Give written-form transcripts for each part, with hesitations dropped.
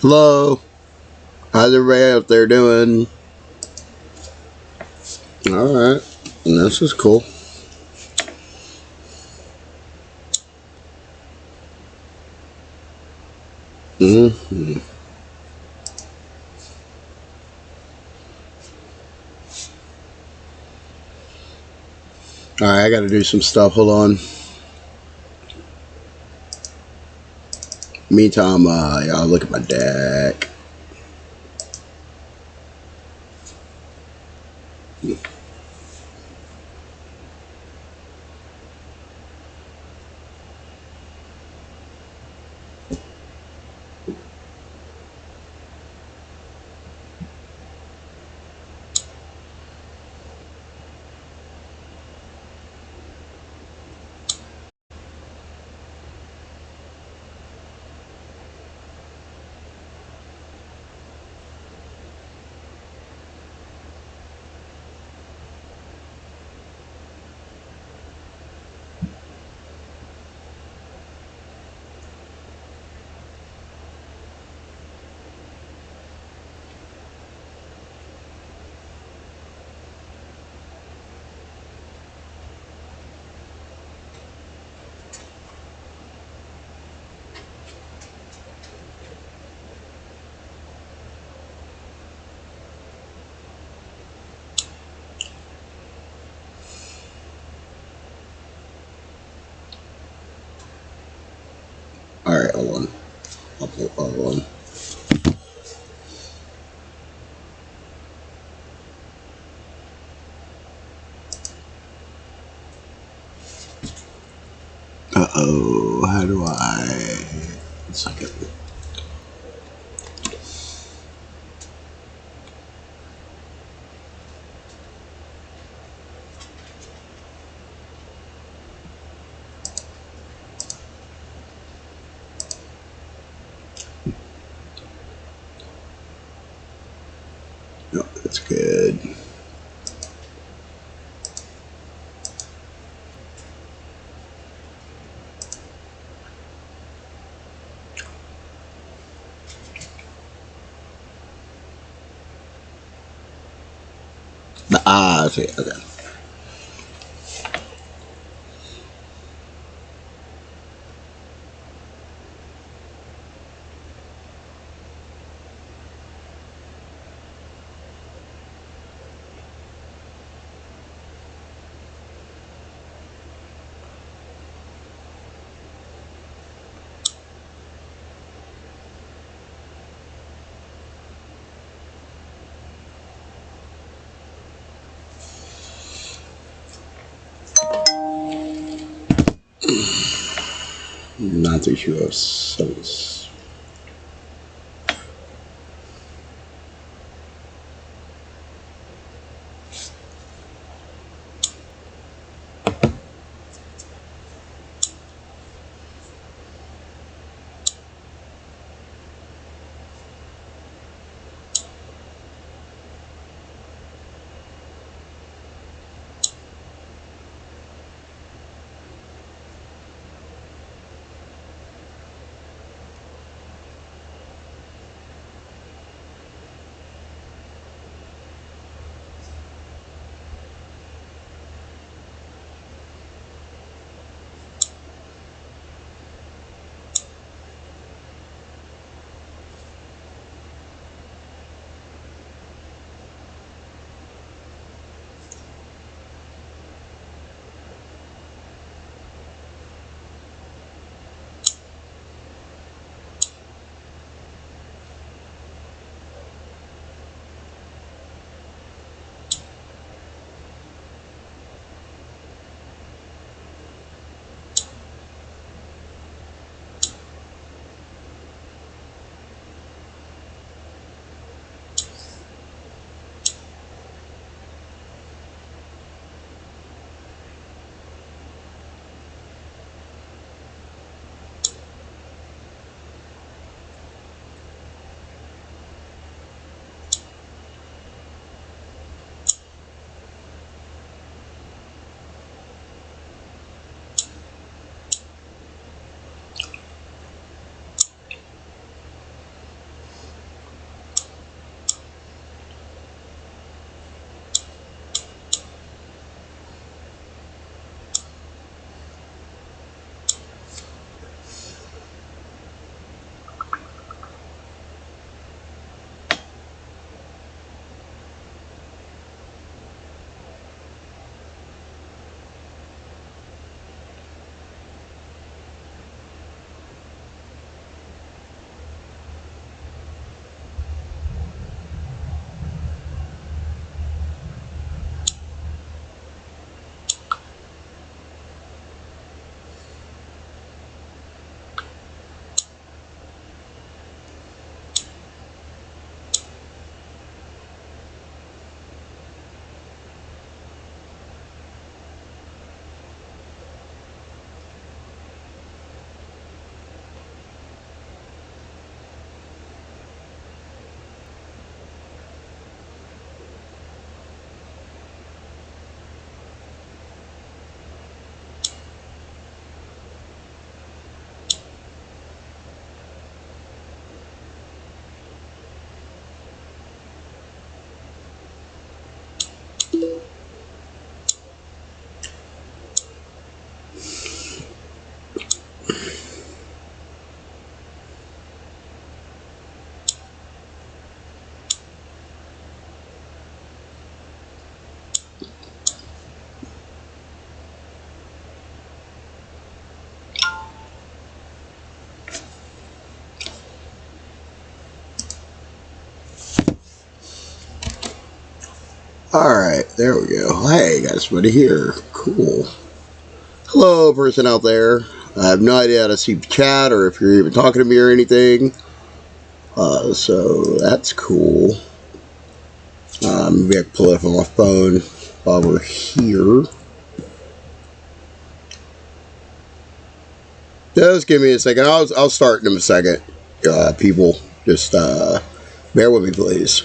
Hello, how's everybody out there doing? Alright, this is cool. Mm-hmm. Alright, I gotta do some stuff. Hold on. Meantime, y'all look at my deck. Alright, hold on. Hold on. Uh-oh, how do I... 1 second. No, that's good. I see. Okay. Not too sure of service. Alright, there we go. Hey, got somebody here. Cool. Hello, person out there. I have no idea how to see chat or if you're even talking to me or anything. So that's cool. Maybe I can pull it up on my phone while we're here. Just give me a second. I'll start in a second. People, just bear with me, please.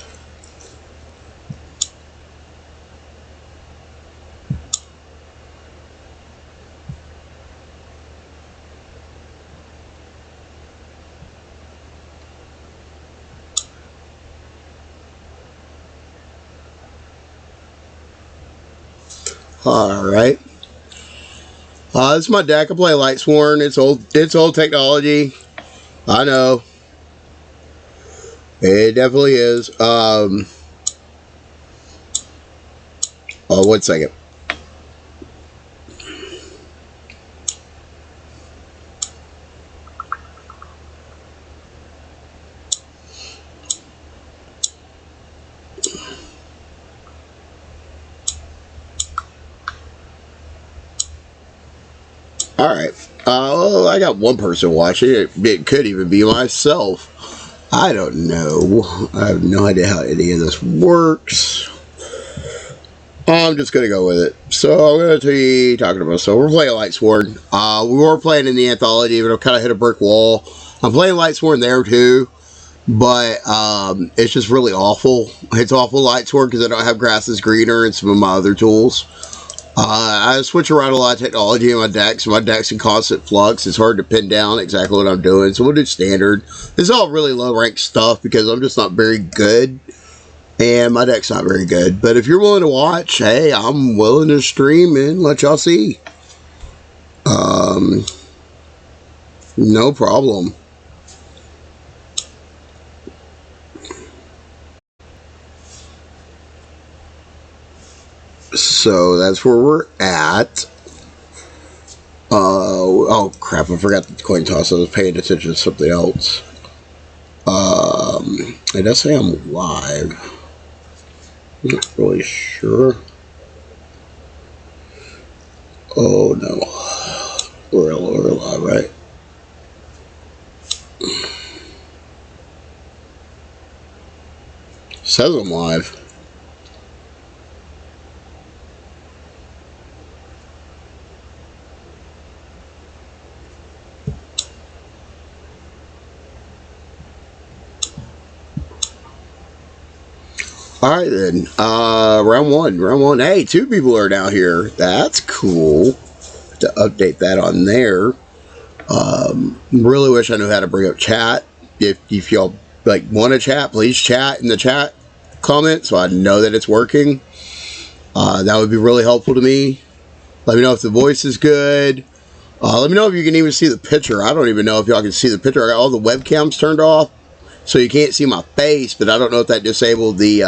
Alright. This is my deck. I play Lightsworn. It's old technology. I know. It definitely is. 1 second. Alright. Well, I got one person watching. It could even be myself. I don't know. I have no idea how any of this works. I'm just going to go with it. So I'm going to be talking about. So we're playing Lightsworn. We were playing in the anthology, but I've kind of hit a brick wall. I'm playing Lightsworn there too. But it's just really awful. It's awful Lightsworn because I don't have Grasses Greener and some of my other tools. I switch around a lot of technology in my decks. My deck's in constant flux. It's hard to pin down exactly what I'm doing. So we'll do standard. This is all really low rank stuff because I'm just not very good. And my deck's not very good. But if you're willing to watch, hey, I'm willing to stream and let y'all see. No problem. So that's where we're at. Oh crap, I forgot the coin toss. I was paying attention to something else. It does say I'm live. I'm not really sure. Oh no. We're live, right? Says I'm live. Alright then, round one. Hey, 2 people are down here. That's cool. To update that on there. Really wish I knew how to bring up chat. If y'all like want to chat, please chat in the chat comment so I know that it's working. That would be really helpful to me. Let me know if the voice is good. Let me know if you can even see the picture. I don't even know if y'all can see the picture. I got all the webcams turned off. So you can't see my face, but I don't know if that disabled the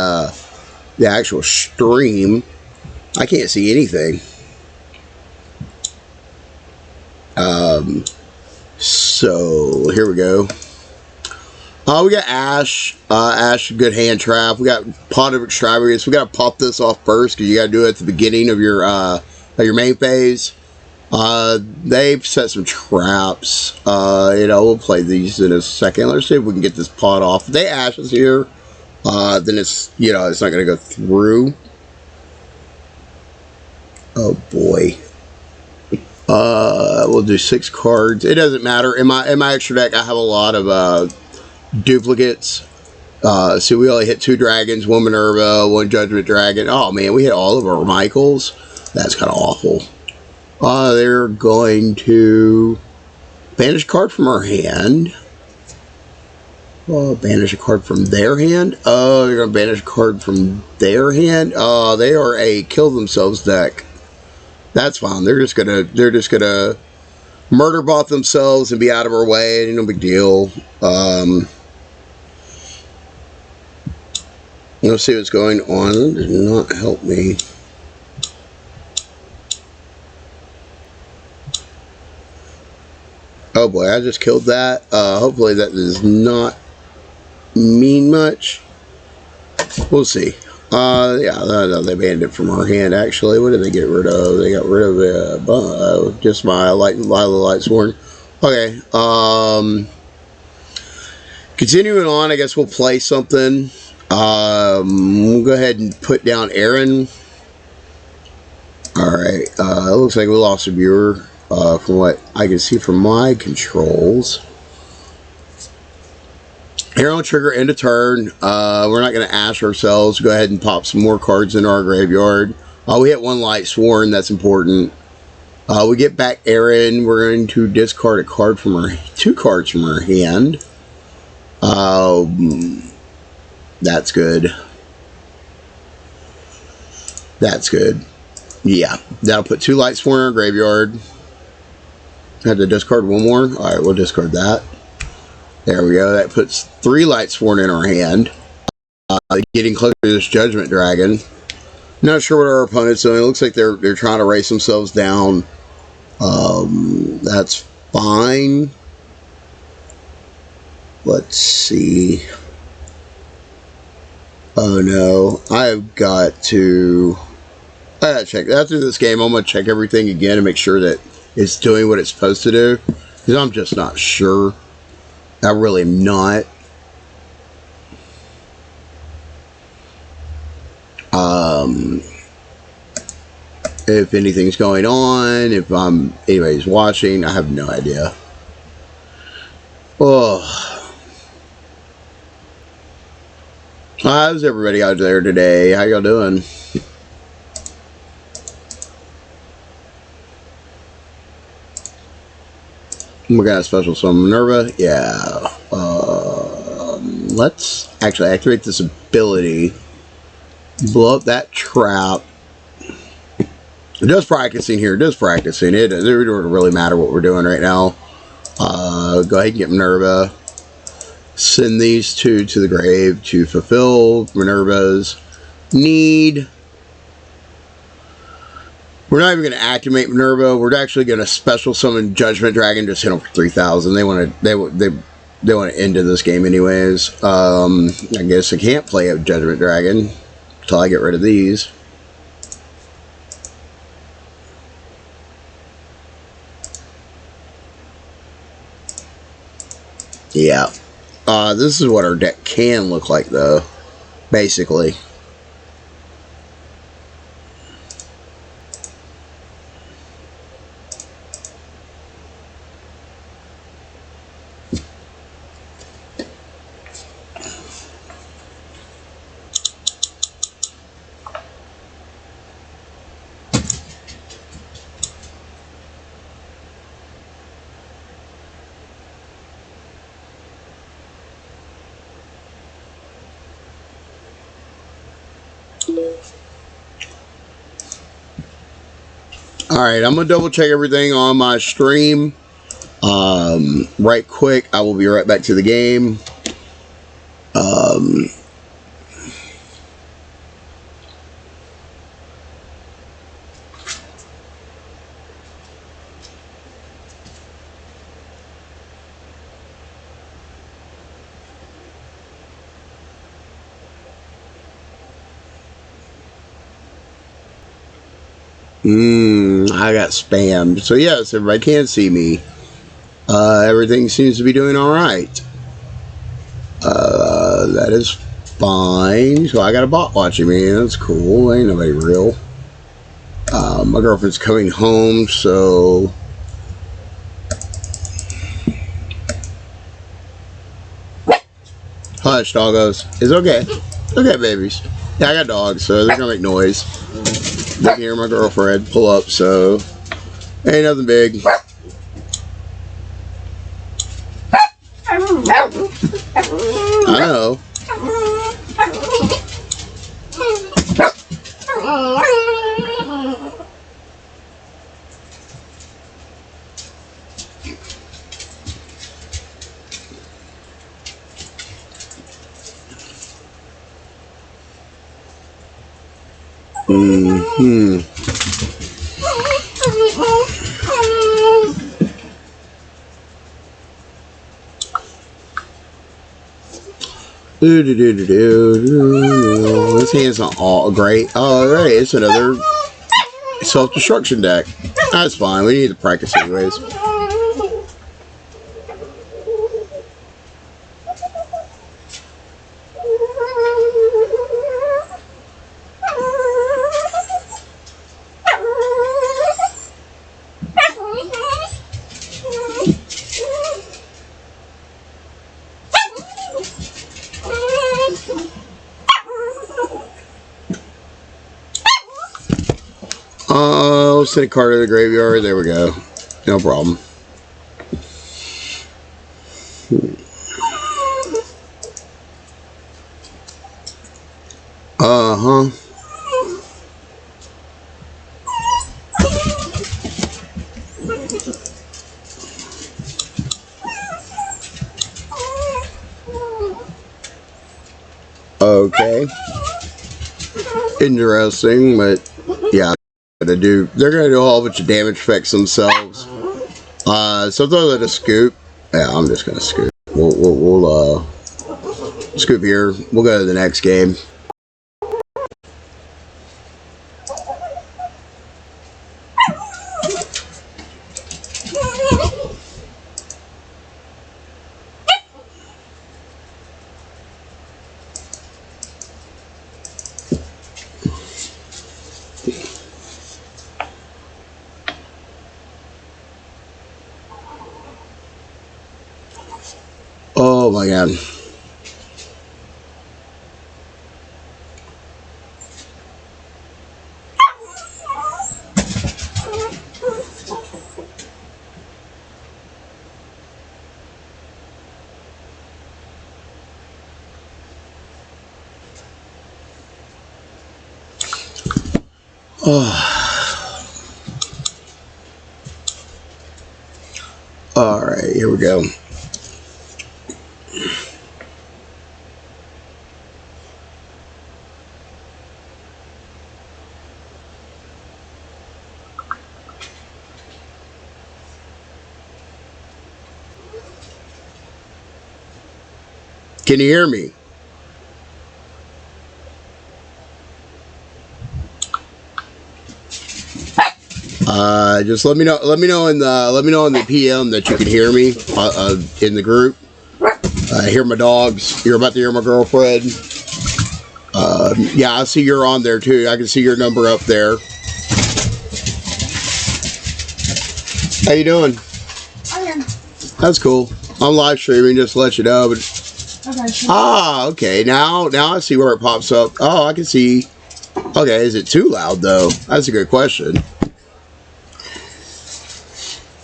actual stream. I can't see anything. So here we go. We got Ash. Ash, good hand trap. We got Pot of Extravagance. We got to pop this off first because you got to do it at the beginning of your main phase. They've set some traps. We'll play these in a second. Let's see if we can get this pot off. If they ashes here, then it's not going to go through. Oh boy. We'll do 6 cards. It doesn't matter. In my extra deck, I have a lot of duplicates. So we only hit 2 dragons, 1 Minerva, 1 Judgment Dragon. Oh man, we hit all of our Michaels. That's kind of awful. They're going to banish a card from our hand. Banish a card from their hand. Oh, they're going to banish a card from their hand. They are a kill themselves deck. That's fine. They're just gonna murder bot themselves and be out of our way. No big deal. Let's see what's going on. That does not help me. Oh boy, I just killed that. Hopefully that does not mean much. We'll see. Yeah, no, they banned it from our hand, actually. What did they get rid of? They got rid of just my light sworn. Okay, continuing on, I guess we'll play something. We'll go ahead and put down Aaron. Alright, it looks like we lost a viewer, from what I can see from my controls. Arrow trigger end of turn. We're not going to ash ourselves. Go ahead and pop some more cards in our graveyard. We hit one light sworn. That's important. We get back Aaron. We're going to discard a card from our 2 cards from our hand. That's good. That's good. Yeah, that'll put 2 light sworn in our graveyard. Had to discard one more. All right, we'll discard that. There we go. That puts 3 light sworn in our hand. Getting closer to this Judgment Dragon. Not sure what our opponent's doing. It looks like they're trying to race themselves down. That's fine. Let's see. Oh no, I've got to. I gotta check. After this game, I'm gonna check everything again and make sure that it's doing what it's supposed to do. Because I'm just not sure. I really am not. If anything's going on, if anybody's watching, I have no idea. Oh. How's everybody out there today? How y'all doing? We got a special summon Minerva. Yeah. Let's actually activate this ability. Blow up that trap. Just practicing here. Just practicing. It doesn't really matter what we're doing right now. Go ahead and get Minerva. Send these 2 to the grave to fulfill Minerva's need. We're not even going to activate Minerva. We're actually going to special summon Judgment Dragon. Just hit them for 3,000. They want to end this game anyways. I guess I can't play a Judgment Dragon until I get rid of these. Yeah. This is what our deck can look like, though. Basically. Alright, I'm going to double check everything on my stream. Right quick. I will be right back to the game. I got spammed. So yes, everybody can see me. Everything seems to be doing alright. That is fine. So I got a bot watching me. That's cool. Ain't nobody real. My girlfriend's coming home, so... Hush, doggos. It's okay. Okay, babies. Yeah, I got dogs, so they're gonna make noise. They can hear my girlfriend pull up, so... Ain't nothing big. I know. This hand's not all great. Oh, right, it's another self-destruction deck. That's fine. We need to practice anyways. Let's send a card to the graveyard. There we go. No problem. Uh-huh. Okay. Interesting, but yeah, they're gonna do a whole bunch of damage effects themselves. So throw that a scoop. Yeah, I'm just gonna scoop. We'll scoop here. We'll go to the next game. Oh my god. Oh. All right, here we go. Can you hear me? Just let me know. Let me know in the PM that you can hear me in the group. Hear my dogs. You're about to hear my girlfriend. Yeah, I see you're on there too. I can see your number up there. How you doing? Okay. That's cool. I'm live streaming, just to let you know. But okay. Now I see where it pops up. Oh, I can see. Okay, is it too loud though? That's a good question.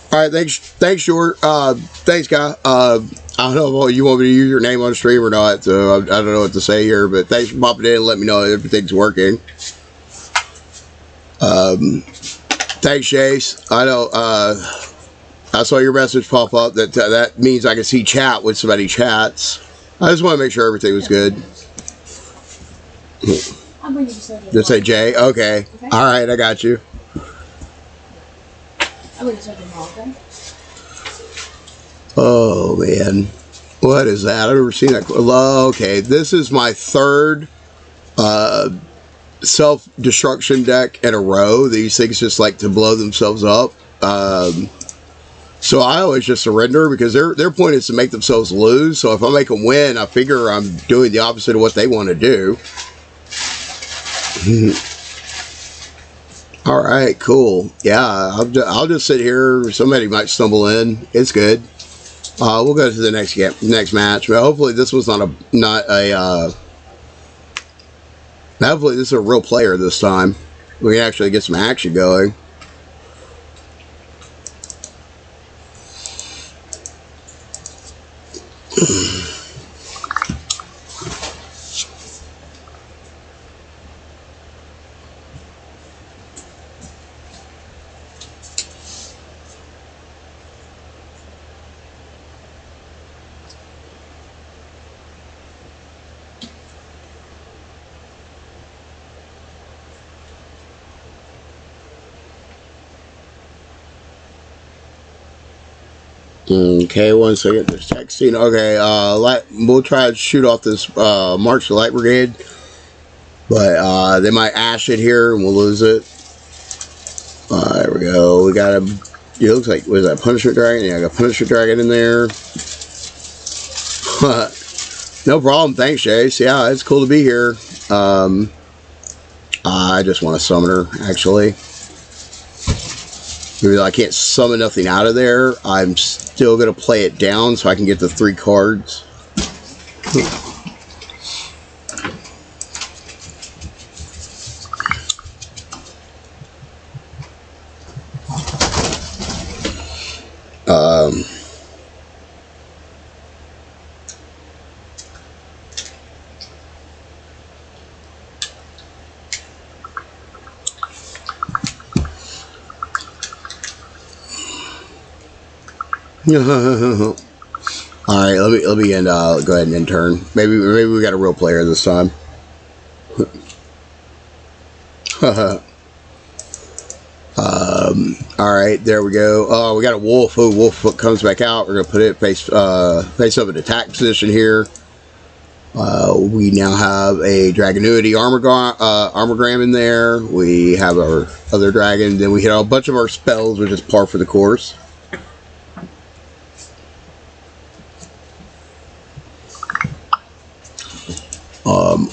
All right, thanks, Short. Thanks, guy. I don't know if you want me to use your name on the stream or not, so I don't know what to say here, but thanks for popping in and letting me know everything's working. Thanks, Chase. I know, I saw your message pop up. That means I can see chat when somebody chats. I just want to make sure everything was good. Just say Jay. Okay. All right, I got you. Oh man, what is that? I've never seen that. Okay, this is my third self-destruction deck in a row. These things just like to blow themselves up. So I always just surrender because their point is to make themselves lose. So if I make them win, I figure I'm doing the opposite of what they want to do. All right, cool. Yeah, I'll just sit here. Somebody might stumble in. It's good. We'll go to the next match. But hopefully this was not a. Hopefully this is a real player this time. We can actually get some action going. Okay, 1 second. There's texting. Okay, we'll try to shoot off this March the Light Brigade, but they might ash it here and we'll lose it. There we go. We got a. It looks like, was that Punishment Dragon? Yeah, I got Punishment Dragon in there. No problem. Thanks, Chase. Yeah, it's cool to be here. I just want a summoner, actually. Even though I can't summon nothing out of there, I'm still going to play it down so I can get the 3 cards. All right, let me end. Go ahead and end turn. Maybe we got a real player this time. All right, there we go. Oh, we got a wolf. Oh, wolf comes back out. We're gonna put it face up in attack position here. We now have a Dragonuity armorgram in there. We have our other dragon. Then we hit a bunch of our spells, which is par for the course.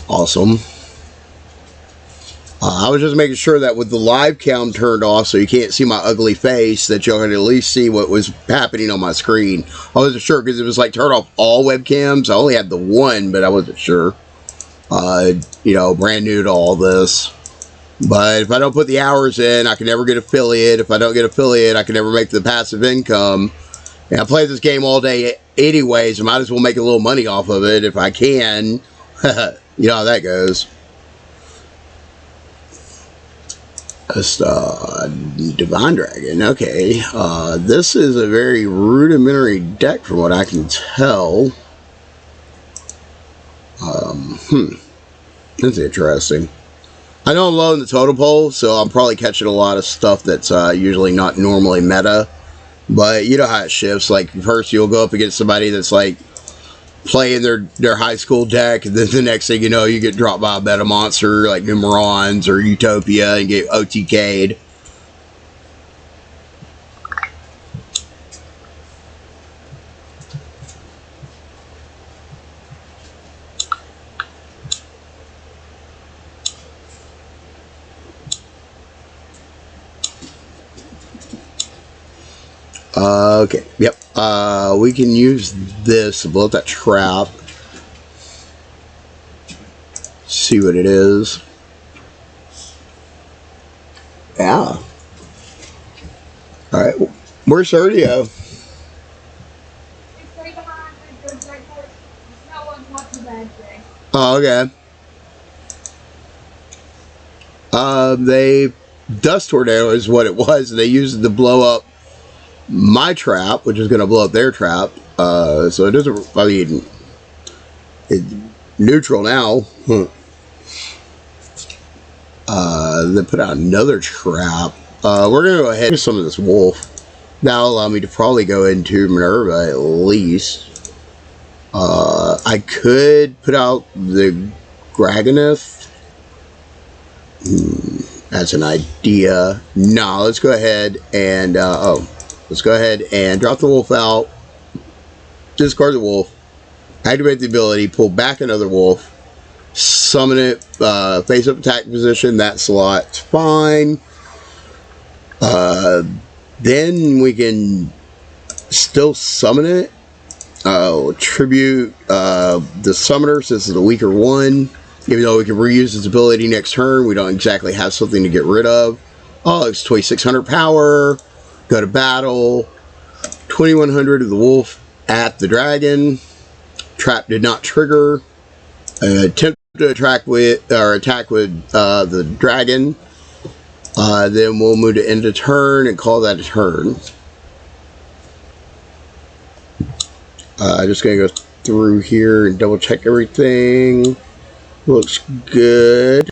Awesome. I was just making sure that with the live cam turned off so you can't see my ugly face, that y'all can at least see what was happening on my screen. I wasn't sure because it was like turn off all webcams. I only had the one, but I wasn't sure. You know, brand new to all this. But if I don't put the hours in, I can never get affiliate. If I don't get affiliate, I can never make the passive income. And I play this game all day anyways. I might as well make a little money off of it if I can. You know how that goes. Just, Divine Dragon. Okay. This is a very rudimentary deck from what I can tell. That's interesting. I know I'm low in the total poll, so I'm probably catching a lot of stuff that's usually not normally meta. But you know how it shifts. Like, first you'll go up against somebody that's like playing their high school deck, and then the next thing you know, you get dropped by a meta monster like Numerons or Utopia and get OTK'd. Okay, yep. We can use this to blow up that trap. See what it is. Yeah. Alright, where's Yugioh? Oh, okay. They Dust Tornado is what it was. They used it to blow up my trap, which is going to blow up their trap. So it doesn't, I mean, it's neutral now. They put out another trap. We're going to go ahead with some of this wolf. That'll allow me to probably go into Minerva at least. I could put out the Dragoneth. That's an idea. No, let's go ahead and, let's go ahead and drop the wolf out, discard the wolf, activate the ability, pull back another wolf, summon it, face up attack position, that slot's fine. Then we can still summon it, tribute the summoner since it's the weaker one, even though we can reuse its ability next turn. We don't exactly have something to get rid of. Oh, it's 2600 power. Go to battle. 2100 of the wolf at the dragon. Trap did not trigger. Attempt to attack with the dragon. Then we'll move to end of turn and call that a turn. I'm just going to go through here and double check everything. Looks good.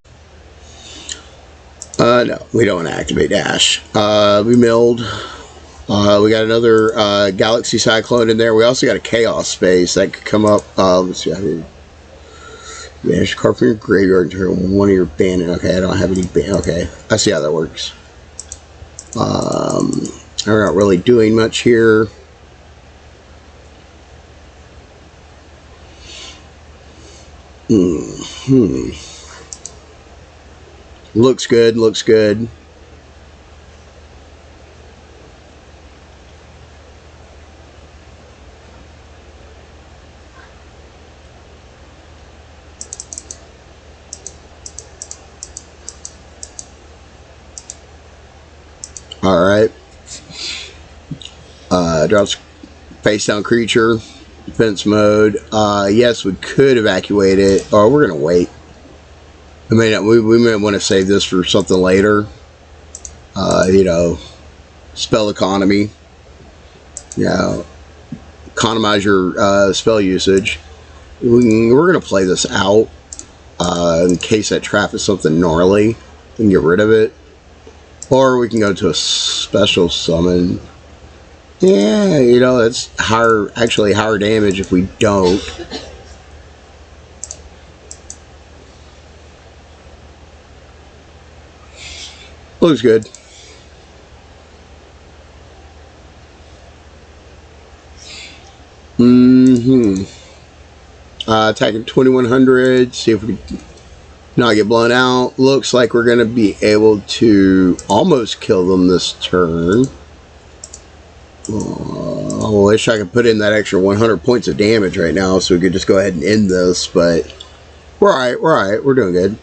No, we don't want to activate Ash. We milled. We got another Galaxy Cyclone in there. We also got a Chaos Space that could come up. Let's see. Vanish card from your graveyard to one of your bandit. Okay, I don't have any bandit. Okay, I see how that works. We're not really doing much here. Looks good, looks good. Alright. Drops face down creature. Defense mode. Yes, we could evacuate it. Or we're going to wait. I mean, we may want to save this for something later. You know, spell economy. Yeah. Economize your spell usage. We're going to play this out. In case that trap is something gnarly. And get rid of it. Or we can go to a special summon. Yeah, you know, it's actually higher damage if we don't. Looks good. Attacking 2100. See if we can not get blown out. Looks like we're going to be able to almost kill them this turn. I wish I could put in that extra 100 points of damage right now so we could just go ahead and end this, but we're alright, we're doing good.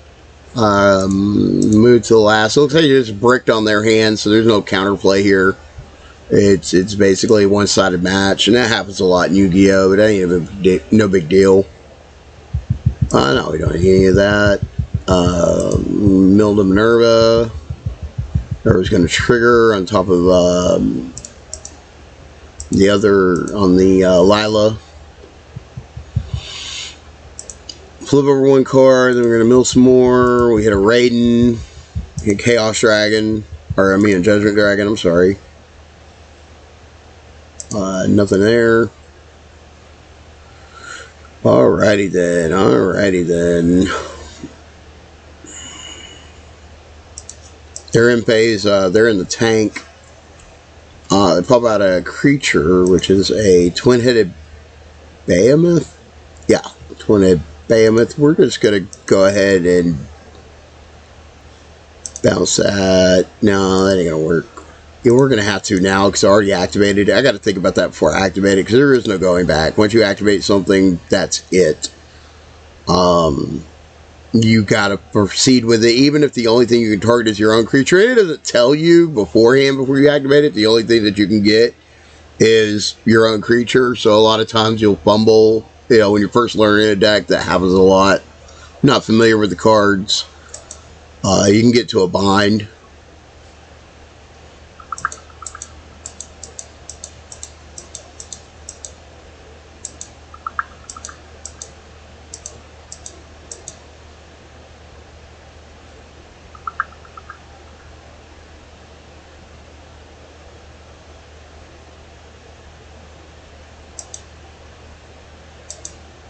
Move to the last. It looks like you just bricked on their hand, so there's no counterplay here. It's basically a one-sided match, and that happens a lot in Yu-Gi-Oh! But that ain't no big deal. No, we don't need any of that. Milda Minerva. Minerva's going to trigger on top of the other on the Lila. Flip over one card, then we're going to mill some more. We hit a Raiden, hit Chaos Dragon, or I mean a Judgment Dragon, I'm sorry. Nothing there. Alrighty then. They're in phase, they're in the tank. They pop out a creature, which is a twin-headed behemoth. Yeah, twin-headed behemoth. We're just going to go ahead and bounce that. No, that ain't going to work. Yeah, we're going to have to now because I already activated it. I got to think about that before I activate it because there is no going back. Once you activate something, that's it. You got to proceed with it. Even if the only thing you can target is your own creature, it doesn't tell you beforehand before you activate it. The only thing that you can get is your own creature. So a lot of times you'll fumble. You know, when you're first learning a deck, that happens a lot. Not familiar with the cards. You can get to a bind.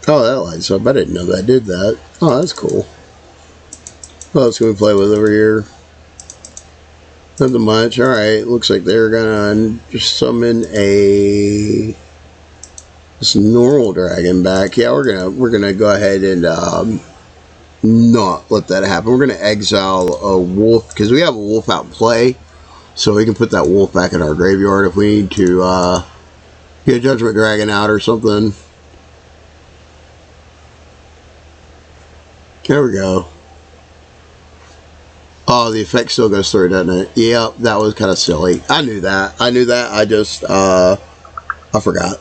Oh, that lights up. I didn't know that did that. Oh, that's cool. What else can we play with over here? Nothing much. Alright, looks like they're gonna just summon this normal dragon back. Yeah, we're gonna go ahead and not let that happen. We're gonna exile a wolf because we have a wolf out in play, so we can put that wolf back in our graveyard if we need to get a Judgment Dragon out or something. There we go. Oh, the effect still goes through, doesn't it? Yeah, that was kind of silly. I knew that. I just, I forgot.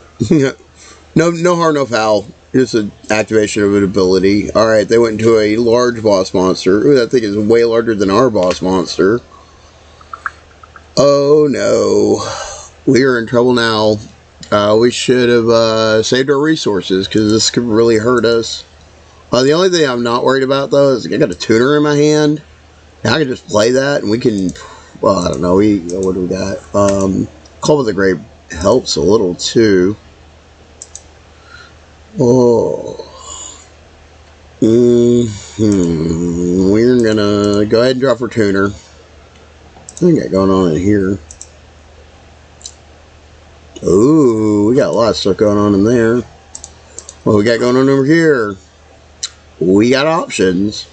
No harm, no foul. Just an activation of an ability. Alright, they went into a large boss monster. Ooh, that thing is way larger than our boss monster. Oh, no. We are in trouble now. We should have saved our resources, because this could really hurt us. The only thing I'm not worried about, though, is I got a tuner in my hand. I can just play that, and we can, well, I don't know, what do we got? Call of the Grave helps a little too. Oh. We're gonna go ahead and drop our tuner. What we got going on in here? Ooh, we got a lot of stuff going on in there. What we got going on over here? We got options.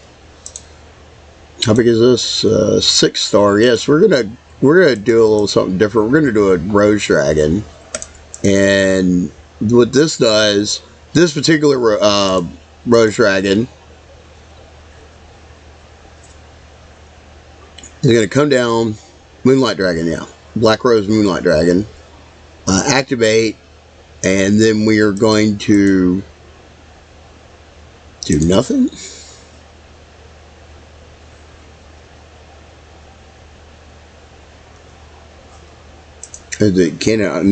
How big is this? 6-star. Yes, we're gonna do a little something different. We're gonna do a Rose Dragon, and what this does, this particular Rose Dragon is gonna come down. Moonlight Dragon, yeah, Black Rose Moonlight Dragon. Activate, and then we are going to do nothing. It cannot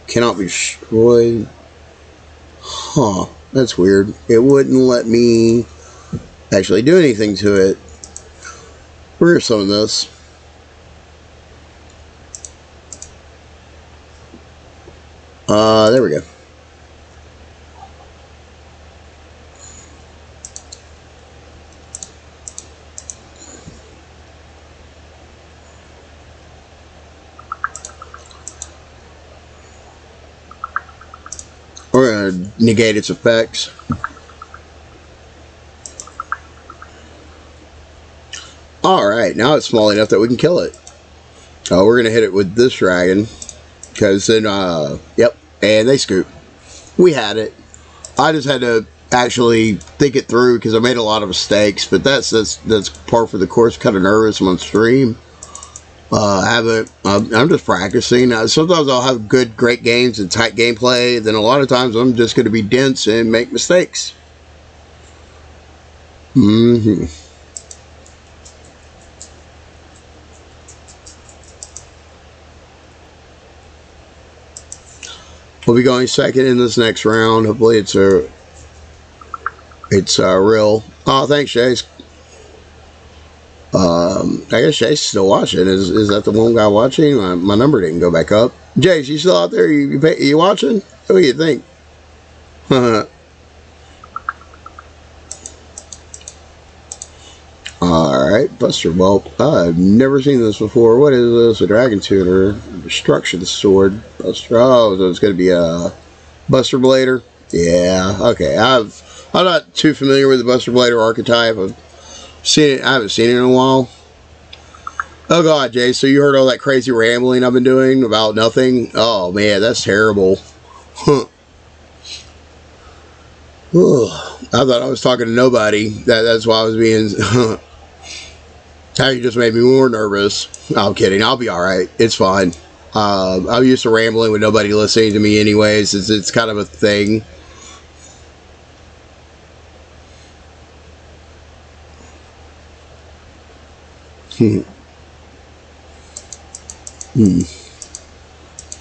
cannot be destroyed. Huh, that's weird. It wouldn't let me actually do anything to it. Where's some of this? There we go. We're going to negate its effects. Alright, now it's small enough that we can kill it. We're going to hit it with this dragon. Because then, yep, and they scoop. We had it. I just had to actually think it through because I made a lot of mistakes. But that's par for the course. Kind of nervous. I'm on stream. I'm just practicing. Sometimes I'll have great games and tight gameplay. Then a lot of times I'm just going to be dense and make mistakes. We'll be going second in this next round. Hopefully it's real. Oh, thanks, Chase. I guess Chase is still watching. Is that the one guy watching? My number didn't go back up. Chase, you still out there? You watching? What do you think? Alright, Buster Whelp. I've never seen this before. What is this? A Dragon Tuner. Destruction Sword. Buster. Oh, so it's going to be a Buster Blader. Yeah, okay. I'm not too familiar with the Buster Blader archetype. I've seen it. I haven't seen it in a while. Oh God, Jay, so you heard all that crazy rambling I've been doing about nothing? Oh man, that's terrible. Huh. I thought I was talking to nobody. That's why I was being... Now you just made me more nervous. No, I'm kidding. I'll be alright. It's fine. I'm used to rambling with nobody listening to me anyways. It's kind of a thing.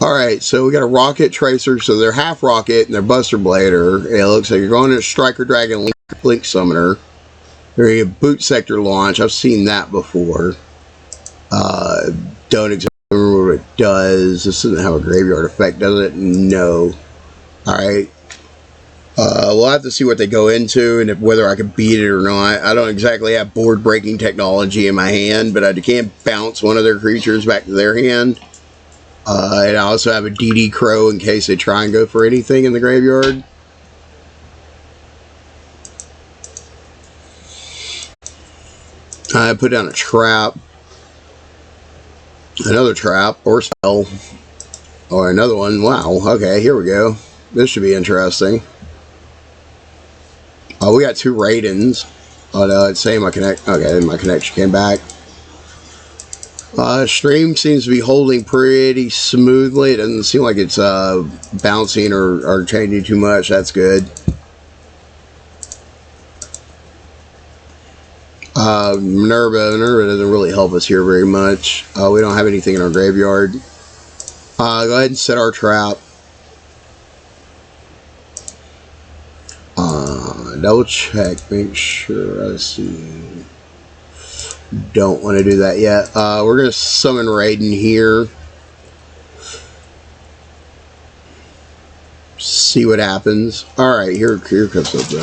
Alright, so we got a rocket tracer, so they're half rocket and they're Buster Blader. It looks like you're going to a Striker Dragon Link Summoner. They're a boot sector launch. I've seen that before. Don't exactly remember what it does. This doesn't have a graveyard effect, does it? No. Alright. We'll have to see what they go into and whether I can beat it or not. I don't exactly have board breaking technology in my hand, but I can bounce one of their creatures back to their hand. And I also have a DD Crow in case they try and go for anything in the graveyard. I put down a trap. Another trap or spell. Or another one. Wow. Okay, here we go. This should be interesting. Oh, we got 2 Raidens. Oh no, it's saying my connect. Okay, my connection came back. Stream seems to be holding pretty smoothly. It doesn't seem like it's bouncing or changing too much. That's good. Minerva doesn't really help us here very much. We don't have anything in our graveyard. Go ahead and set our trap. double check, make sure I see. Don't want to do that yet. We're going to summon Raiden here. See what happens. Alright, here comes something.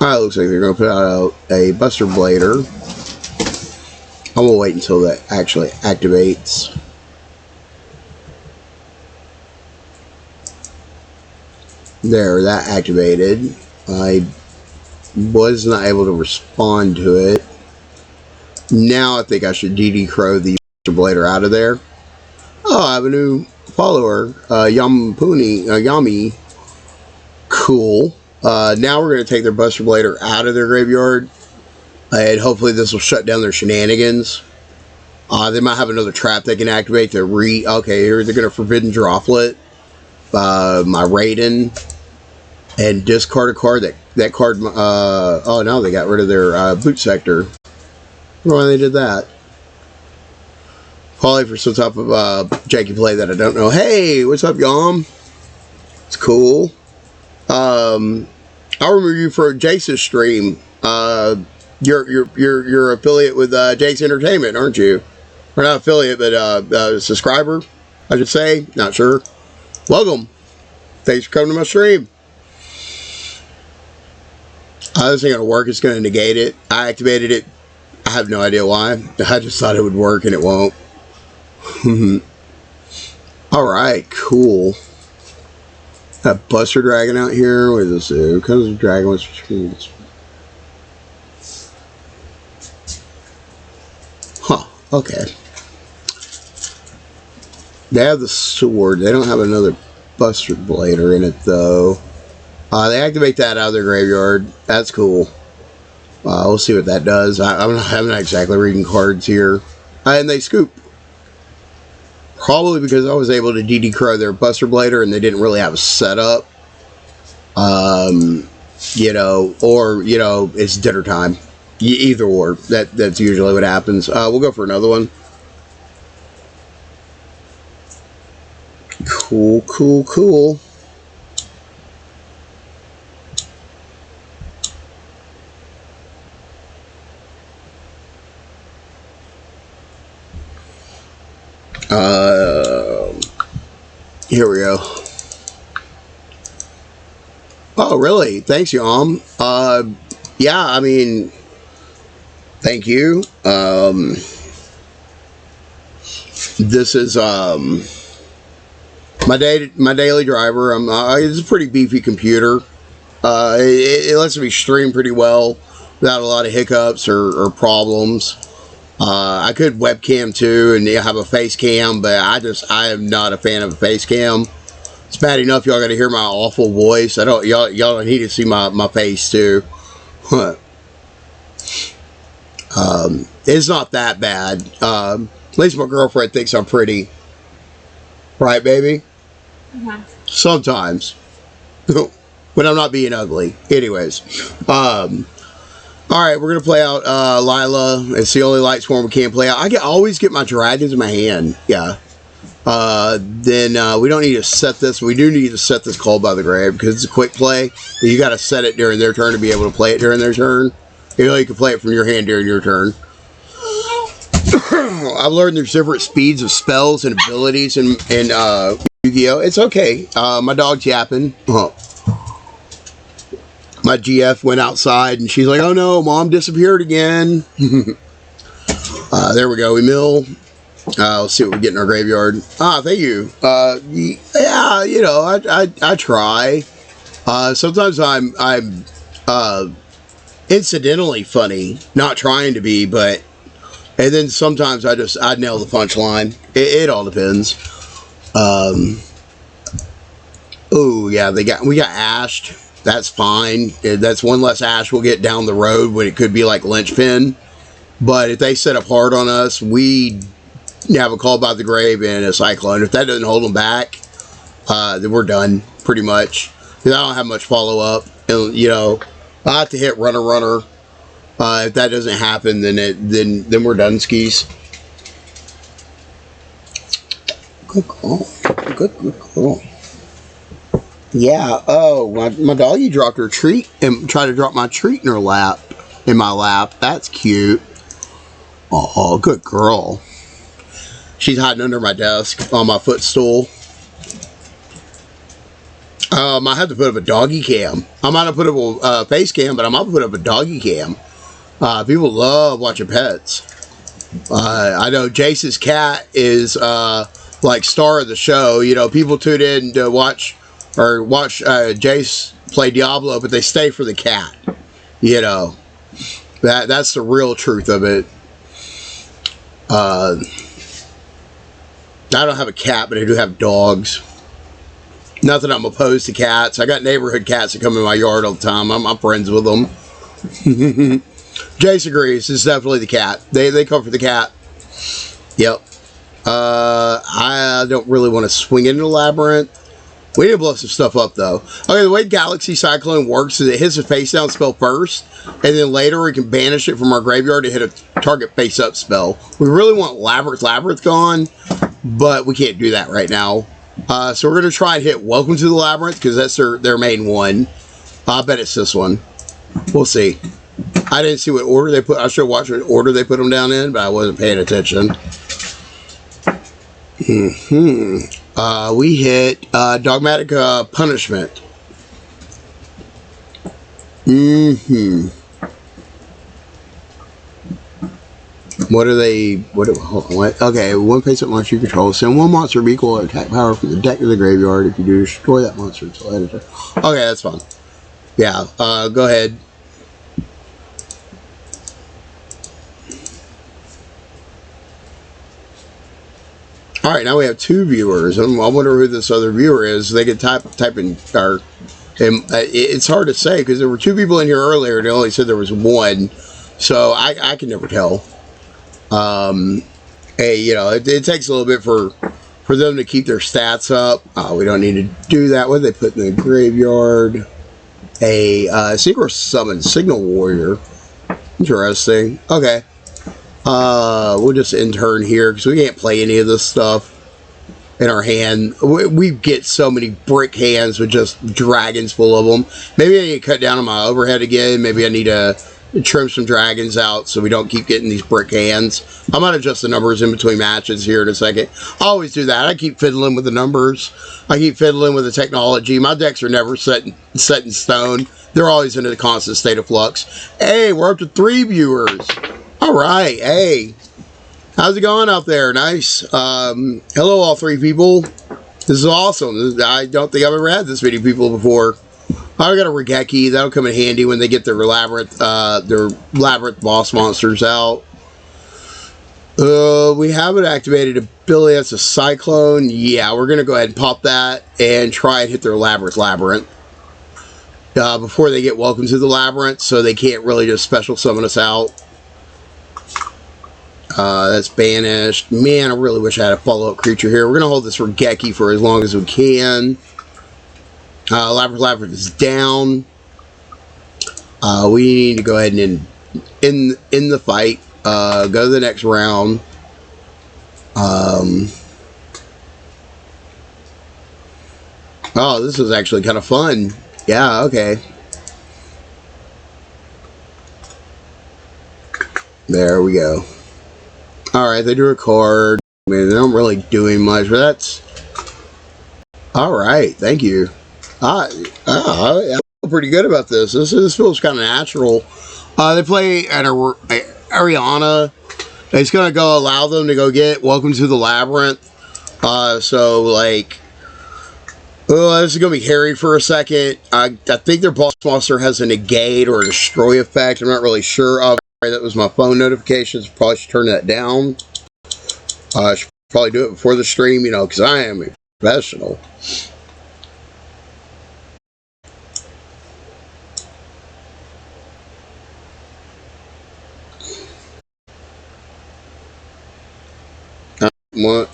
Alright, looks like they're going to put out a Buster Blader. I'm going to wait until that actually activates. There, that activated. I was not able to respond to it. Now I think I should DD Crow the Buster Blader out of there. Oh, I have a new follower. Yami. Cool. Now we're going to take their Buster Blader out of their graveyard. And hopefully this will shut down their shenanigans. They might have another trap they can activate to okay, here they're going to Forbidden Droplet. My Raiden. And discard a card. That card, oh no, they got rid of their boot sector. I don't know why they did that. Probably for some type of janky play that I don't know. Hey, what's up, Yom? It's cool. I'll remember you for Jace's stream. You're affiliate with Jace Entertainment, aren't you? Or not affiliate, but subscriber, I should say. Not sure. Welcome. Thanks for coming to my stream. This ain't gonna work. It's gonna negate it. I activated it. I have no idea why. I just thought it would work and it won't. Alright, cool. Got Buster Dragon out here. What is this? What kind of dragon was this? Huh, okay. They have the sword. They don't have another Buster Blader in it though. They activate that out of their graveyard. That's cool. We'll see what that does. I'm not exactly reading cards here. And they scoop. Probably because I was able to DD Crow their Buster Blader and they didn't really have a setup. You know, or, you know, it's dinner time. Either or. That's usually what happens. We'll go for another one. Cool, cool, cool. Here we go. Oh, really? Thanks, Yom. Yeah, I mean, thank you. This is my daily driver. It's a pretty beefy computer. It lets me stream pretty well without a lot of hiccups or problems. I could webcam too and have a face cam, but I am not a fan of a face cam. It's bad enough y'all gotta hear my awful voice. Y'all don't need to see my face too. It's not that bad. At least my girlfriend thinks I'm pretty. Right, baby? Mm-hmm. Sometimes. When I'm not being ugly. Anyways. Alright, we're going to play out Lila. It's the only light swarm we can't play out. I always get my dragons in my hand. Yeah. Then we don't need to set this. We do need to set this Call by the Grave because it's a quick play. But you got to set it during their turn to be able to play it during their turn. You know, you can play it from your hand during your turn. I've learned there's different speeds of spells and abilities in Yu-Gi-Oh! It's okay. My dog's yapping. My GF went outside and she's like, oh no, mom disappeared again. There we go. We mill. Let's see what we get in our graveyard. Thank you. Yeah, you know, I try. Sometimes I'm incidentally funny, not trying to be, but, and then sometimes I nail the punchline. It all depends. Oh yeah, we got ashed. That's fine. That's one less ash we'll get down the road when it could be like linchpin. But if they set up hard on us, we have a Call by the Grave and a Cyclone. If that doesn't hold them back, then we're done pretty much. Because I don't have much follow up. And you know, I have to hit runner. If that doesn't happen, then we're done skis. Good good girl. Yeah. Oh, my doggy dropped her treat and tried to drop my treat in my lap. That's cute. Oh, good girl. She's hiding under my desk on my footstool. I have to put up a doggy cam. I'm not gonna put up a face cam, but I'm gonna put up a doggy cam. People love watching pets. I know Jace's cat is like star of the show. You know, people tune in to watch Jace play Diablo, but they stay for the cat. You know, that's the real truth of it. I don't have a cat, but I do have dogs. Not that I'm opposed to cats. I got neighborhood cats that come in my yard all the time. I'm friends with them. Jace agrees. It's definitely the cat. They come for the cat. Yep. I don't really want to swing into the labyrinth. We need to blow some stuff up, though. Okay, the way Galaxy Cyclone works is it hits a face-down spell first, and then later we can banish it from our graveyard to hit a target face-up spell. We really want Labyrinth gone, but we can't do that right now. So we're going to try and hit Welcome to the Labyrinth, because that's their main one. I bet it's this one. We'll see. I didn't see what order they put. I should have watched what order they put them down in, but I wasn't paying attention. We hit Dogmatic Punishment. What are they? What? Okay, one face-up monster you control. Send one monster of equal attack power from the deck to the graveyard. If you do, destroy that monster until editor. Okay, that's fine. Yeah, go ahead. Alright, now we have 2 viewers. I wonder who this other viewer is. They can type in our... it's hard to say, because there were 2 people in here earlier, and they only said there was 1. So, I can never tell. Hey, you know, it takes a little bit for them to keep their stats up. We don't need to do that. What did they put in the graveyard? A Synchro Summon Signal Warrior. Interesting. Okay. We'll just intern here because we can't play any of this stuff in our hand. We get so many brick hands with just dragons full of them. Maybe I need to cut down on my overhead again. Maybe I need to trim some dragons out so we don't keep getting these brick hands. I might adjust the numbers in between matches here in a second. I always do that. I keep fiddling with the numbers. I keep fiddling with the technology. My decks are never set in stone. They're always in a constant state of flux. Hey, we're up to 3 viewers. All right, hey, how's it going out there? Nice. Hello, all 3 people. This is awesome. I don't think I've ever had this many people before. I got a Regeki. That'll come in handy when they get their labyrinth boss monsters out. We haven't activated ability. That's a Cyclone. Yeah, we're gonna go ahead and pop that and try and hit their labyrinth before they get Welcome to the Labyrinth, so they can't really just special summon us out. That's banished. Man, I really wish I had a follow-up creature here. We're going to hold this Regeki for as long as we can. Labyrinth is down. We need to go ahead and in the fight. Go to the next round. Oh, this is actually kind of fun. Yeah, okay. There we go. Alright, they drew a card. I mean, they don't really doing much, but that's... Alright, thank you. I feel pretty good about this. This feels kind of natural. They play an Ariana. It's going to go allow them to go get Welcome to the Labyrinth. So, like... Oh, this is going to be hairy for a second. I think their boss monster has a negate or a destroy effect. I'm not really sure of. That was my phone notifications. Probably should turn that down. I should probably do it before the stream, you know, because I am a professional.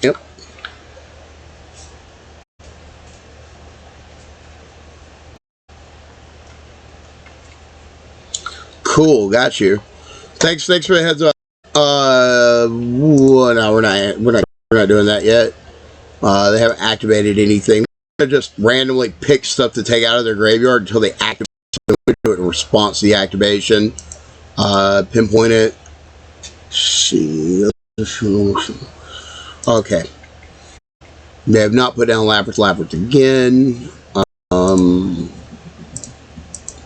Yep. Cool, got you. Thanks for the heads up. No, we're not doing that yet. They haven't activated anything. They're just randomly pick stuff to take out of their graveyard until they activate it in response to the activation. Pinpoint it. See. Okay. They have not put down Labyrinth again.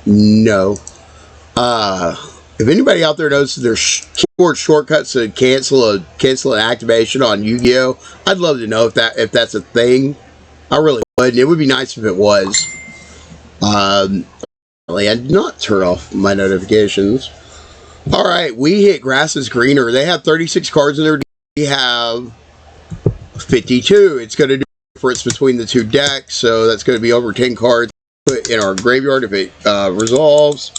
No. If anybody out there knows there's shortcuts to cancel an activation on Yu-Gi-Oh, I'd love to know if that's a thing. I really would. It would be nice if it was. I did not turn off my notifications. All right, we hit Grass is Greener. They have 36 cards in their deck. We have 52. It's going to do the difference between the two decks, so that's going to be over 10 cards put in our graveyard if it resolves.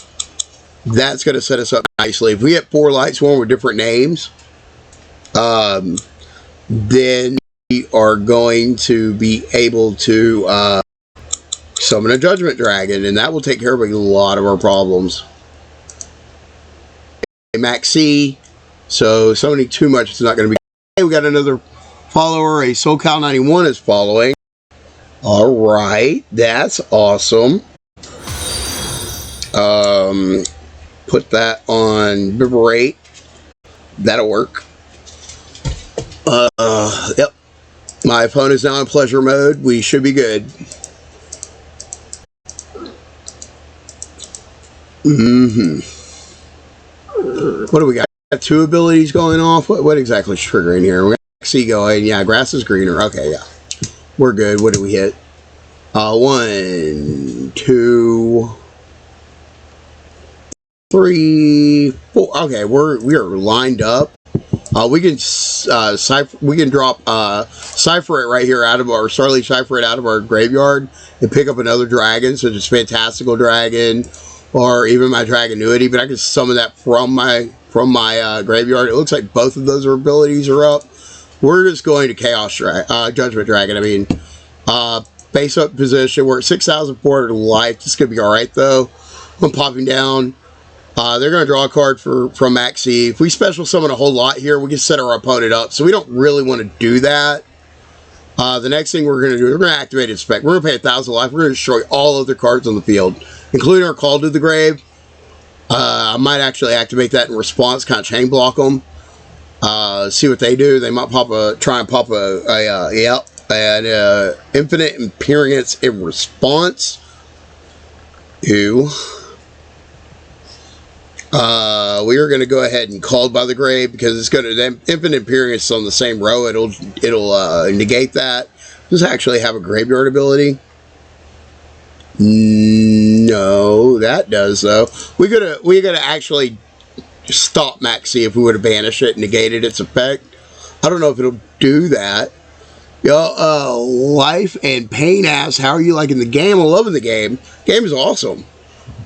That's going to set us up nicely. If we get 4 Lightsworn with different names, then we are going to be able to summon a Judgment Dragon, and that will take care of a lot of our problems. Max C, so summoning too much is not going to be. Hey, we got another follower. A SoCal91 is following. All right, that's awesome. Put that on Vibrate. That'll work. Yep. My phone is now in pleasure mode. We should be good. What do we got? Got 2 abilities going off. What exactly is triggering here? We got C going. Yeah, Grass is Greener. Okay, yeah. We're good. What do we hit? 1, 2, 3, 4. Okay, we are lined up. We can drop Cipher It right here out of our Starly Cipher It out of our graveyard and pick up another dragon, such as Fantastical Dragon or even my Dragonuity. But I can summon that from my graveyard. It looks like both of those abilities are up. We're just going to Judgment Dragon. I mean, base up position. We're at 6,400 life. This is gonna be all right though. I'm popping down. They're going to draw a card from Maxi. If we special summon a whole lot here, we can set our opponent up. So we don't really want to do that. The next thing we're going to do, we're going to activate Inspect. We're going to pay 1,000 life. We're going to destroy all other cards on the field, including our Call to the Grave. I might actually activate that in response, kind of chain block them. See what they do. They might try and pop an Infinite Imperience in response. Ew. We are going to go ahead and Called by the Grave because it's going to Infinite Imperience on the same row. It'll negate that. Does it actually have a graveyard ability? No, that does though. We gotta actually stop Maxi if we were to banish it and negated its effect. I don't know if it'll do that. Yo, Life and Pain asks, how are you liking the game? I'm loving the game. Game is awesome.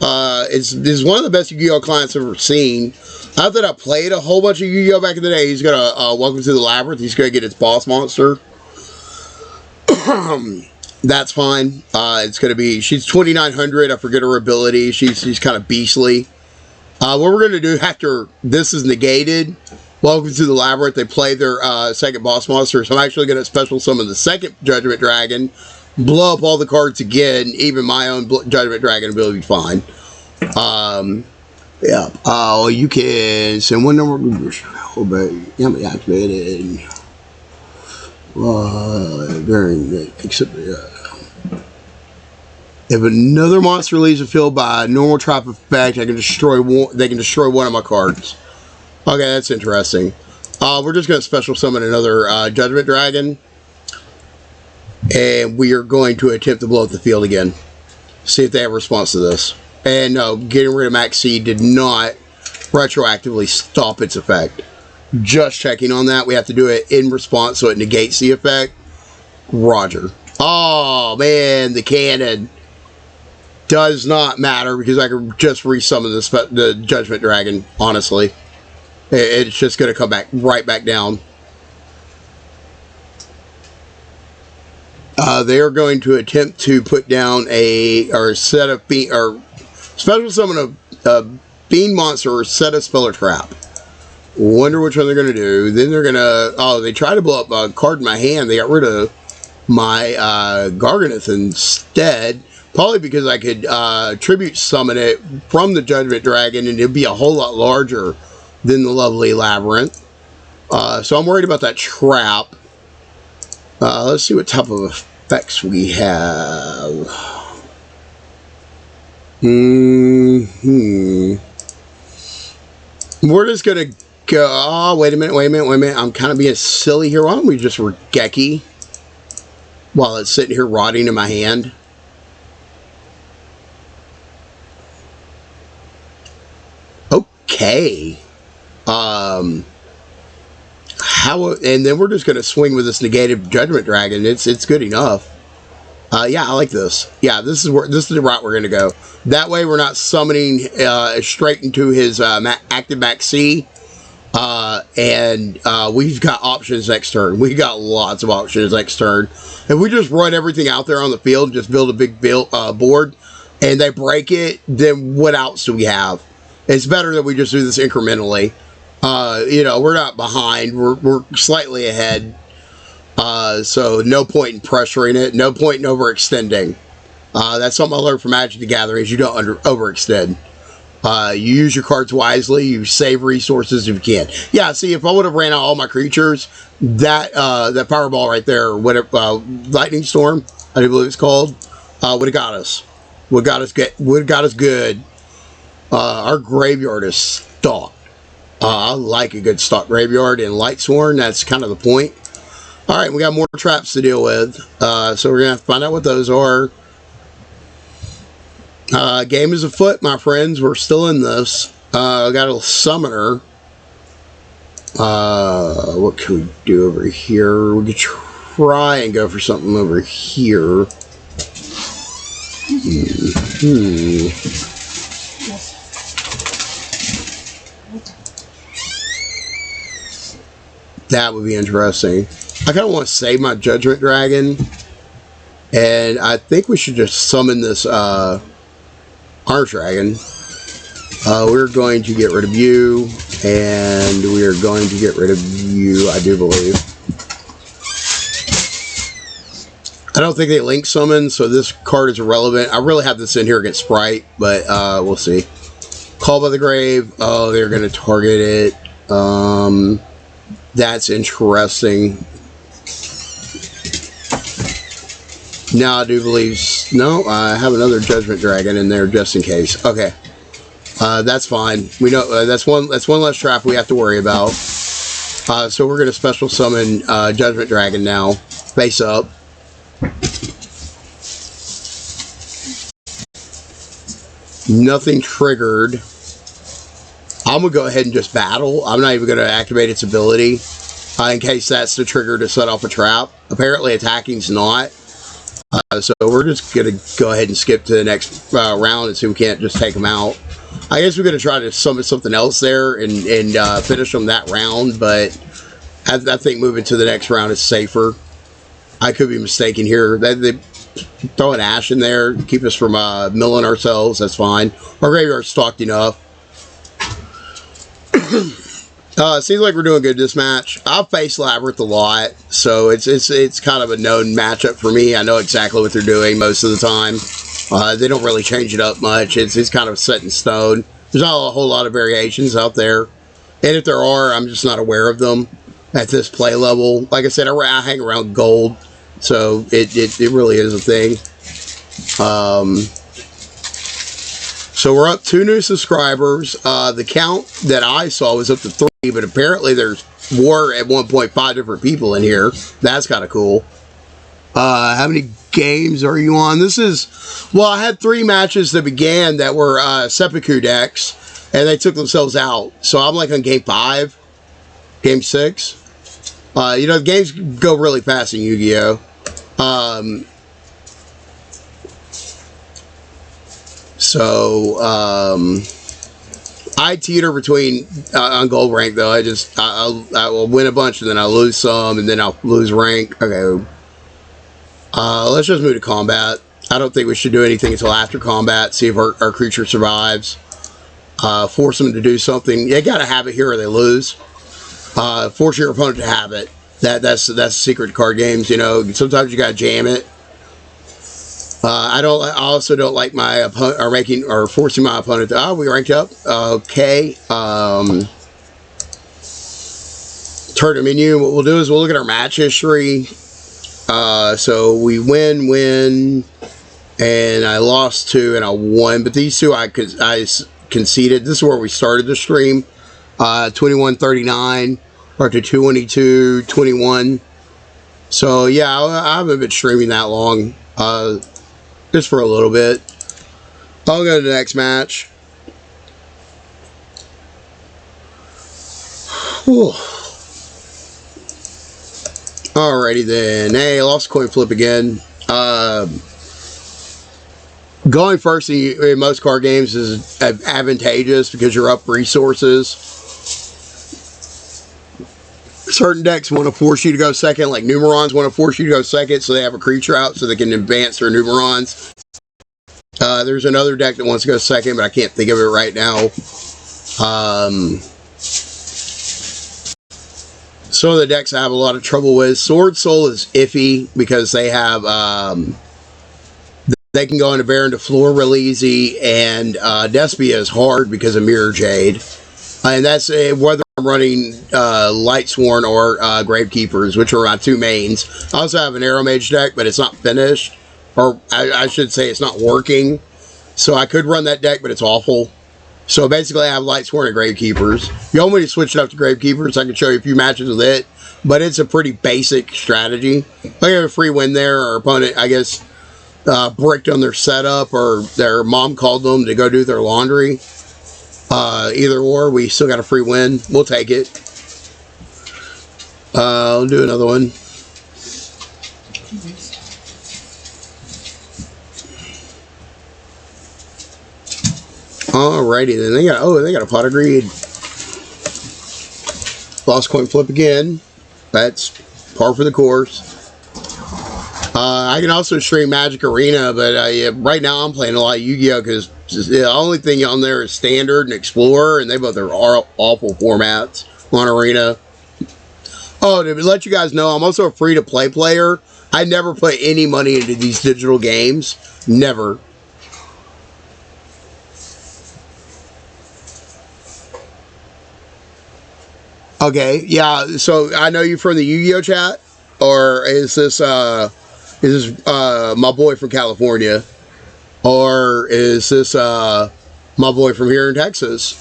It's one of the best Yu-Gi-Oh clients I've ever seen. Not that I played a whole bunch of Yu-Gi-Oh back in the day. He's gonna Welcome to the Labyrinth. He's gonna get its boss monster. That's fine. It's gonna be. She's 2,900. I forget her ability. She's kind of beastly. What we're gonna do after this is negated, Welcome to the Labyrinth, they play their second boss monster. So I'm actually gonna special summon the second Judgment Dragon. Blow up all the cards again. Even my own Judgment Dragon will be fine. Yeah. Oh, you can send one number. Yeah, activated. If another monster leaves the field by a normal trap effect, they can destroy one of my cards. Okay, that's interesting. We're just going to special summon another Judgment Dragon. And we are going to attempt to blow up the field again. See if they have a response to this. And no, getting rid of Max C did not retroactively stop its effect. Just checking on that. We have to do it in response so it negates the effect. Roger. Oh, man, the cannon does not matter because I can just resummon the Judgment Dragon, honestly. It's just going to come back right back down. They are going to attempt to put down special summon a Bean monster or set a spell or trap. Wonder which one they're going to do. Then they're going to, they try to blow up a card in my hand. They got rid of my Garganeth instead. Probably because I could tribute summon it from the Judgment Dragon, and it'd be a whole lot larger than the lovely Labyrinth. So I'm worried about that trap. Let's see what type of effects we have. We're just going to go... Oh, wait a minute. I'm kind of being silly here. Why don't we just Regeki while it's sitting here rotting in my hand? Okay. And then we're just going to swing with this negated Judgment Dragon. It's good enough. Yeah, I like this. Yeah, this is the route we're going to go. That way we're not summoning straight into his active max C. And we've got options next turn. We got lots of options next turn. If we just run everything out there on the field, just build a big board, and they break it, then what else do we have? It's better that we just do this incrementally. We're not behind. We're slightly ahead. So no point in pressuring it. No point in overextending. That's something I learned from Magic the Gathering is you don't overextend. You use your cards wisely. You save resources if you can. Yeah, see, if I would have ran out all my creatures, that Fireball right there, whatever, Lightning Storm, I do believe it's called, would have got us. Would have got us good. Our graveyard is stocked. I like a good stock graveyard, and Lightsworn, that's kind of the point. Alright, we got more traps to deal with. So we're going to have to find out what those are. Game is afoot, my friends. We're still in this. I got a summoner. What can we do over here? We could try and go for something over here. That would be interesting. I kind of want to save my Judgment Dragon, and I think we should just summon this Arch Dragon. We're going to get rid of you, and we are going to get rid of you, I do believe. I don't think they link summon, so this card is irrelevant. I really have this in here against Sprite, but we'll see. Call by the Grave. Oh, they're going to target it. That's interesting. Now I do believe... No, I have another Judgment Dragon in there just in case. Okay. That's fine. We know that's one less trap we have to worry about. So we're going to special summon Judgment Dragon now. Face up. Nothing triggered. I'm going to go ahead and just battle. I'm not even going to activate its ability in case that's the trigger to set off a trap. Apparently attacking is not. So we're just going to go ahead and skip to the next round and see if we can't just take them out. I guess we're going to try to summon something else there and finish them that round, but I think moving to the next round is safer. I could be mistaken here. They throw an Ash in there, keep us from milling ourselves. That's fine. Our graveyard's stocked enough. Seems like we're doing good this match. I've faced Labyrinth a lot, so it's kind of a known matchup for me. I know exactly what they're doing most of the time. They don't really change it up much. It's kind of set in stone. There's not a whole lot of variations out there, and if there are, I'm just not aware of them at this play level. Like I said, I hang around gold, so it really is a thing. So we're up 2 new subscribers. The count that I saw was up to 3, but apparently there's more at 1.5 different people in here. That's kind of cool. How many games are you on? This is, well, I had 3 matches that began that were seppuku decks, and they took themselves out. So I'm like on game 5, game 6. The games go really fast in Yu-Gi-Oh! I teeter between on gold rank though. I will win a bunch and then I'll lose some and then I'll lose rank. Okay. Let's just move to combat. I don't think we should do anything until after combat. See if our creature survives. Force them to do something. You gotta have it here or they lose. Force your opponent to have it. That's secret card games. You know, sometimes you gotta jam it. I also don't like my opponent or making or forcing my opponent to. Oh, we ranked up. Okay. Tournament menu. What we'll do is we'll look at our match history. So we win, and I lost 2 and I won. But these 2 I conceded. This is where we started the stream. 21:39 or to 2:22:21. So yeah, I haven't been streaming that long. Just for a little bit. I'll go to the next match. Whew. Alrighty then. Hey, I lost coin flip again. Going first in most card games is advantageous because you're up resources. Certain decks want to force you to go second, like Numerons want to force you to go second, so they have a creature out so they can advance their Numerons. There's another deck that wants to go second, but I can't think of it right now. Some of the decks I have a lot of trouble with. Sword Soul is iffy because they have they can go into Baron to floor real easy, and Despia is hard because of Mirror Jade. And that's whether I'm running Lightsworn or Gravekeepers, which are my 2 mains. I also have an Arrow Mage deck, but it's not finished. Or I should say it's not working. So I could run that deck, but it's awful. So basically I have Lightsworn and Gravekeepers. If you want me to switch it up to Gravekeepers, I can show you a few matches with it. But it's a pretty basic strategy. I have a free win there. Our opponent, I guess, bricked on their setup, or their mom called them to go do their laundry. Either or, we still got a free win. We'll take it. I'll do another one. Alrighty then. They got a pot of greed. Lost coin flip again. That's par for the course. I can also stream Magic Arena, but right now I'm playing a lot of Yu-Gi-Oh! Because the only thing on there is Standard and Explorer, and they both are awful formats on Arena. Oh, to let you guys know, I'm also a free-to-play player. I never put any money into these digital games. Never. Okay, yeah, so I know you from the Yu-Gi-Oh! Chat, or is this my boy from California? Or is this my boy from here in Texas?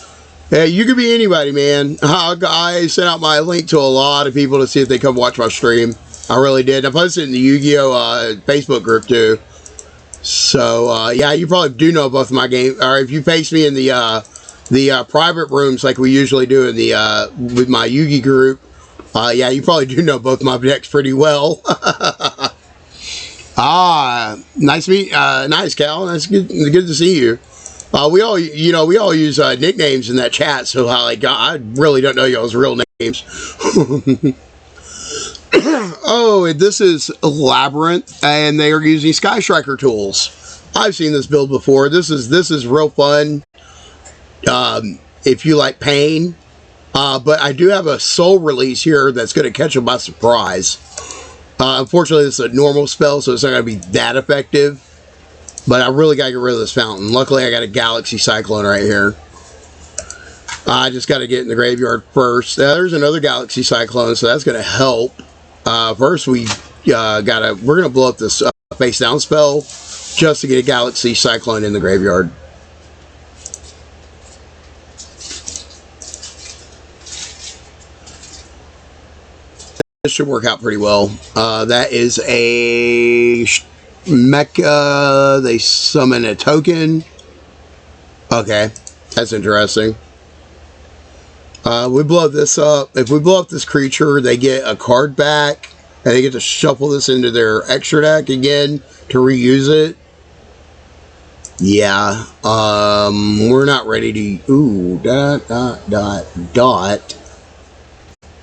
Hey, you could be anybody, man. I sent out my link to a lot of people to see if they come watch my stream. I really did. I posted it in the Yu-Gi-Oh! Facebook group too. So yeah, you probably do know both of my games. Or if you paste me in the private rooms like we usually do in the with my Yu-Gi group, yeah, you probably do know both my decks pretty well. Nice meet, nice Cal. That's good to see you. We all use nicknames in that chat, so I really don't know y'all's real names. Oh, this is Labyrinth, and they are using Sky Striker tools. I've seen this build before. This is real fun. If you like pain, but I do have a soul release here that's going to catch them by surprise. Unfortunately, this is a normal spell, so it's not going to be that effective. But I really got to get rid of this fountain. Luckily, I got a Galaxy Cyclone right here. I just got to get in the graveyard first. There's another Galaxy Cyclone, so that's going to help. First, we're going to blow up this face down spell just to get a Galaxy Cyclone in the graveyard. This should work out pretty well. That is a mecha. They summon a token. Okay, that's interesting. We blow this up. If we blow up this creature, they get a card back, and they get to shuffle this into their extra deck again to reuse it. Yeah, we're not ready to. Ooh, ...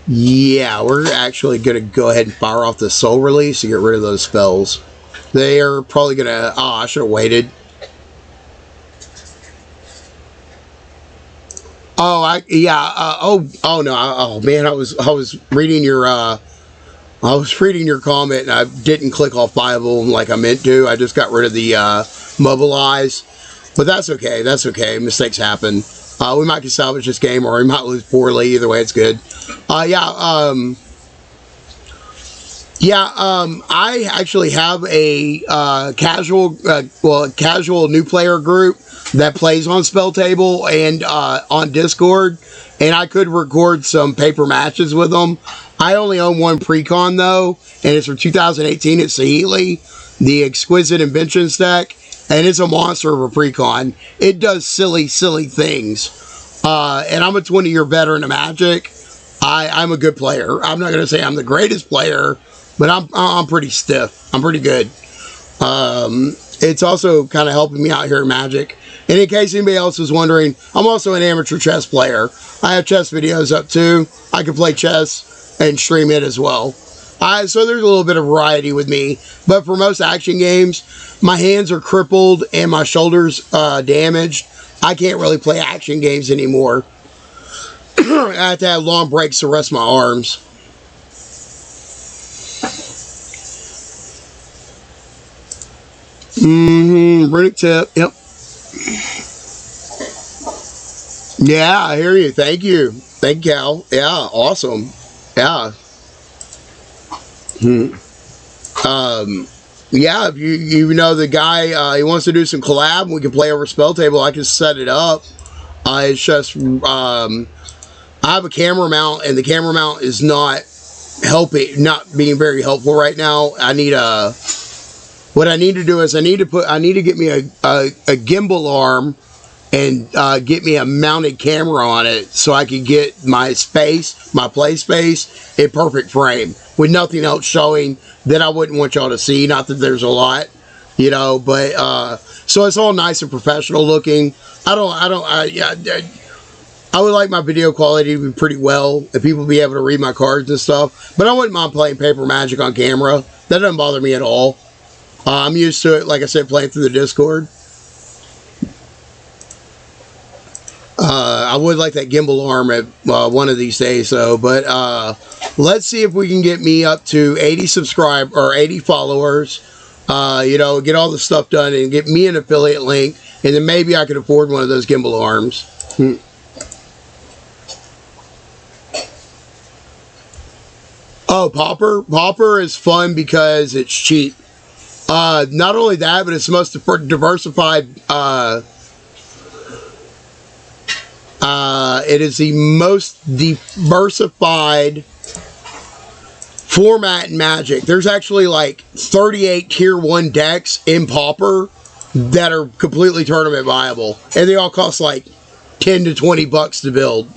Yeah, we're actually going to go ahead and fire off the soul release to get rid of those spells. They are probably going to... Oh, I should have waited. Oh, no. Oh, man, I was reading your I was reading your comment and I didn't click off Bible like I meant to. I just got rid of the mobilize. But that's okay. That's okay. Mistakes happen. We might can salvage this game or we might lose poorly. Either way, it's good. I actually have a casual new player group that plays on Spell Table and on Discord, and I could record some paper matches with them. I only own one Precon though, and it's from 2018. It's Sahili, the Exquisite Inventions deck, and it's a monster of a Precon. It does silly things, and I'm a 20-year veteran of Magic. I'm a good player. I'm not going to say I'm the greatest player, but I'm pretty stiff. I'm pretty good. It's also kind of helping me out here in Magic. And in case anybody else was wondering, I'm also an amateur chess player. I have chess videos up too. I can play chess and stream it as well. So there's a little bit of variety with me. But for most action games, my hands are crippled and my shoulders damaged. I can't really play action games anymore. I have to have long breaks to rest my arms. Runic tip. Yep. Yeah, I hear you. Thank you. Thank you, Cal. Yeah, awesome. Yeah. Yeah, if you know the guy, he wants to do some collab, we can play over Spell Table. I can set it up. It's just, I have a camera mount, and the camera mount is not being very helpful right now. What I need to do is I need to get me a gimbal arm and get me a mounted camera on it so I can get my play space in perfect frame with nothing else showing that I wouldn't want y'all to see. Not that there's a lot, but so it's all nice and professional looking. I would like my video quality to be pretty well and people be able to read my cards and stuff, but I wouldn't mind playing paper Magic on camera. That doesn't bother me at all. I'm used to it, like I said, playing through the Discord. I would like that gimbal arm at one of these days, though. But let's see if we can get me up to 80 followers. Get all the stuff done and get me an affiliate link, and then maybe I could afford one of those gimbal arms. Oh, Pauper is fun because it's cheap. Not only that, but it's the most diversified. It is the most diversified format in Magic. There's actually like 38 Tier 1 decks in Pauper that are completely tournament viable, and they all cost like $10 to $20 to build.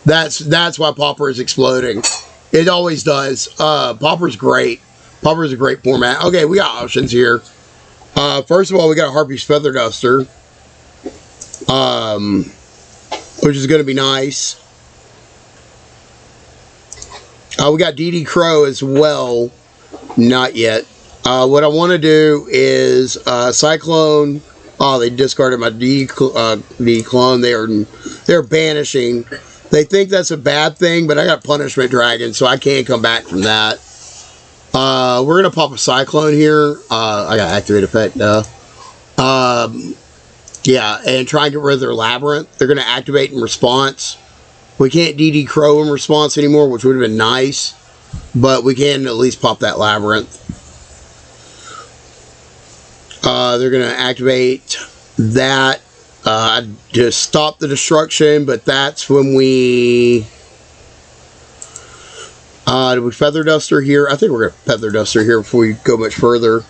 That's why Pauper is exploding. It always does. Pauper's great. Pauper is a great format. Okay, we got options here. First of all, we got a Harpy's Feather Duster, which is going to be nice. We got DD Crow as well. Not yet. What I want to do is Cyclone. Oh, they discarded my D clone. They're banishing. They think that's a bad thing, but I got Punishment Dragon, so I can't come back from that. We're going to pop a Cyclone here. I got Activate Effect now. Yeah, and try and get rid of their Labyrinth. They're going to activate in response. We can't DD Crow in response anymore, which would have been nice. But we can at least pop that Labyrinth. They're going to activate that to stop the destruction, but that's when we... do we Feather Duster here? I think we're going to Feather Duster here before we go much further.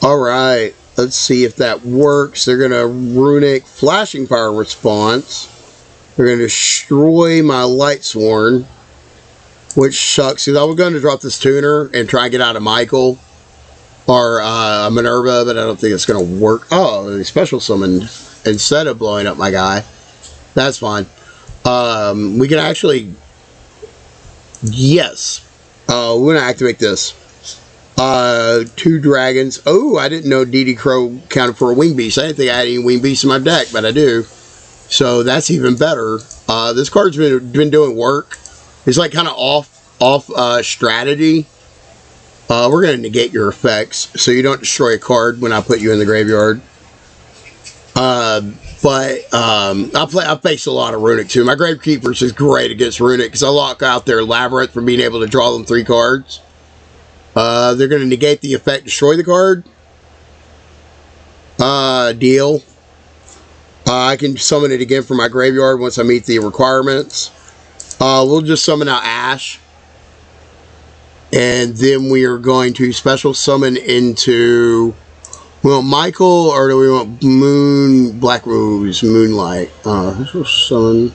Alright, let's see if that works. They're going to Runic Flashing Fire response. They're going to destroy my Lightsworn, which sucks, because I was going to drop this Tuner and try and get out of Michael or Minerva, but I don't think it's going to work. Oh, they special summoned instead of blowing up my guy. That's fine. We can actually... Yes. We're going to activate this. 2 dragons. Oh, I didn't know DD Crow counted for a Wing Beast. I didn't think I had any Wing Beasts in my deck, but I do. So that's even better. This card's been doing work. It's like kind of off strategy. We're going to negate your effects so you don't destroy a card when I put you in the graveyard. I face a lot of Runic too. My Gravekeepers is great against Runic because I lock out their Labyrinth from being able to draw them 3 cards. They're going to negate the effect, destroy the card. Deal. I can summon it again from my graveyard once I meet the requirements. We'll just summon out Ash. And then we are going to special summon into... We want Michael, or do we want Black Rose, Moonlight? Special summon...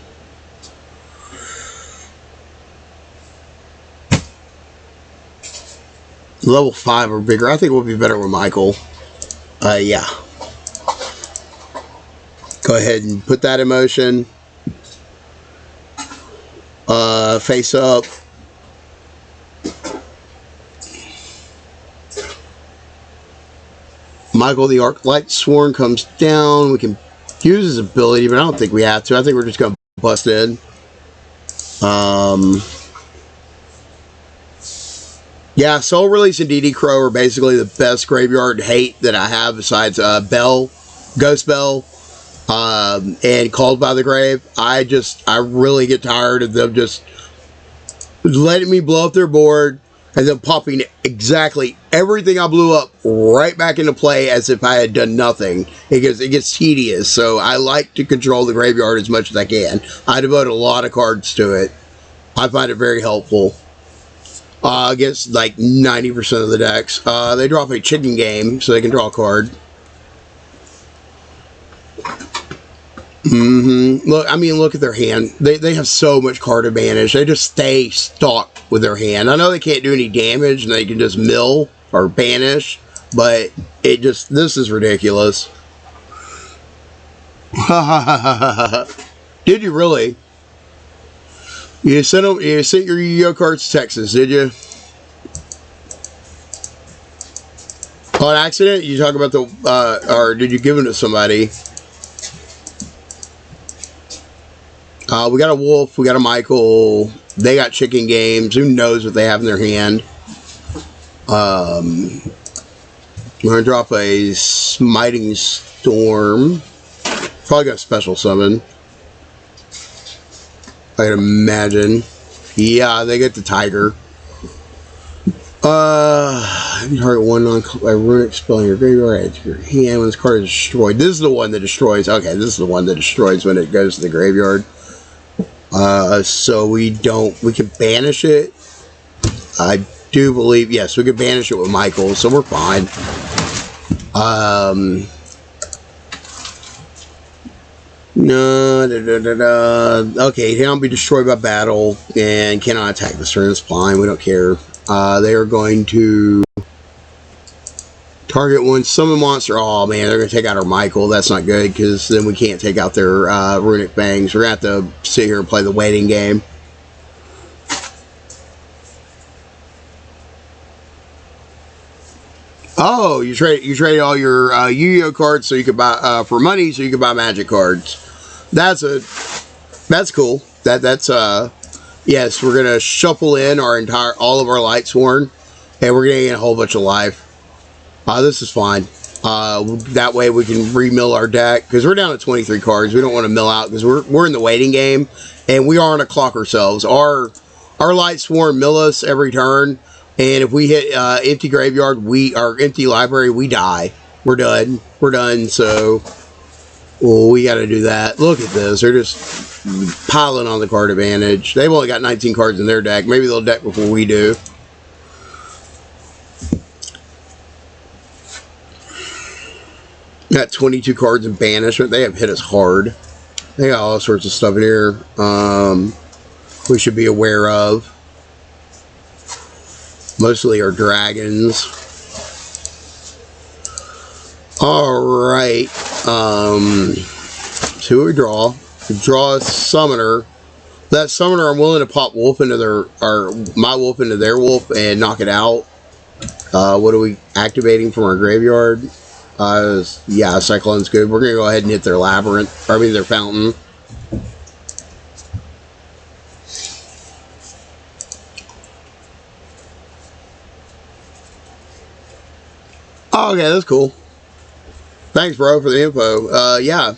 Level 5 or bigger. I think we'll be better with Michael. Yeah. Go ahead and put that in motion. Face up. Michael the Arclight Sworn comes down. We can use his ability, but I don't think we have to. I think we're just going to bust in. Yeah, Soul Release and DD Crow are basically the best graveyard hate that I have besides Bell, Ghost Bell, and Called by the Grave. I really get tired of them just letting me blow up their board and then popping exactly everything I blew up right back into play as if I had done nothing. It gets tedious, so I like to control the graveyard as much as I can. I devote a lot of cards to it. I find it very helpful. Against like 90% of the decks. They drop a chicken game so they can draw a card. Look at their hand. They have so much card advantage. They just stay stuck with their hand. I know they can't do any damage and they can just mill or banish, but this is ridiculous. Did you really? You sent your Yugioh cards to Texas, did you? On accident? You talk about or did you give them to somebody? We got a Wolf, we got a Michael, they got chicken games, who knows what they have in their hand. We're going to drop a Smiting Storm. Probably got a special summon. I can imagine. Yeah, they get the Tiger. Target one Runic spell in your graveyard, add to your hand when this card is destroyed. This is the one that destroys. Okay, this is the one that destroys when it goes to the graveyard. So we can banish it. I do believe, yes, we can banish it with Michael, so we're fine. Okay, he cannot be destroyed by battle and cannot attack this turn. It's fine, we don't care. They are going to target one summon monster. Oh man, they're going to take out our Michael. That's not good because then we can't take out their Runic Fangs. We're going to have to sit here and play the waiting game. Oh, you trade all your Yugioh cards so you could buy for money, so you could buy Magic cards. That's cool. That's yes, we're gonna shuffle in all of our Lightsworn, and we're gonna get a whole bunch of life. This is fine. That way we can remill our deck because we're down to 23 cards. We don't want to mill out because we're in the waiting game, and we are on a clock ourselves. Our Lightsworn mill us every turn. And if we hit empty graveyard, our empty library, we die. We're done. We're done. So, we got to do that. Look at this. They're just piling on the card advantage. They've only got 19 cards in their deck. Maybe they'll deck before we do. Got 22 cards in banishment. They have hit us hard. They got all sorts of stuff in here we should be aware of. Mostly our dragons. Alright. So we draw. We draw a summoner. That summoner, I'm willing to pop wolf into my wolf into their wolf and knock it out. What are we activating from our graveyard? Yeah, Cyclone's good. We're gonna go ahead and hit their labyrinth. Their fountain. Oh, okay, that's cool. Thanks, bro, for the info. Yeah.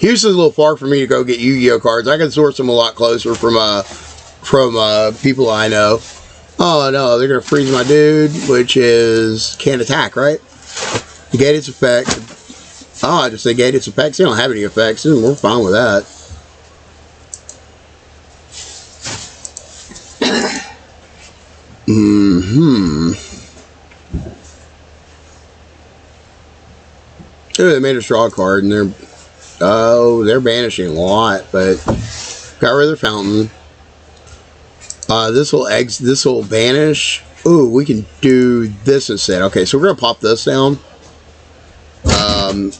Houston's a little far for me to go get Yu-Gi-Oh cards. I can source them a lot closer from people I know. Oh no, they're gonna freeze my dude, which is can't attack, right? Negate its effect. Oh, I just negate its effects. They don't have any effects, and we're fine with that. Oh, they made a straw card, and they're banishing a lot, but got rid of their fountain. This will banish. Ooh, we can do this instead. Okay, so we're gonna pop this down.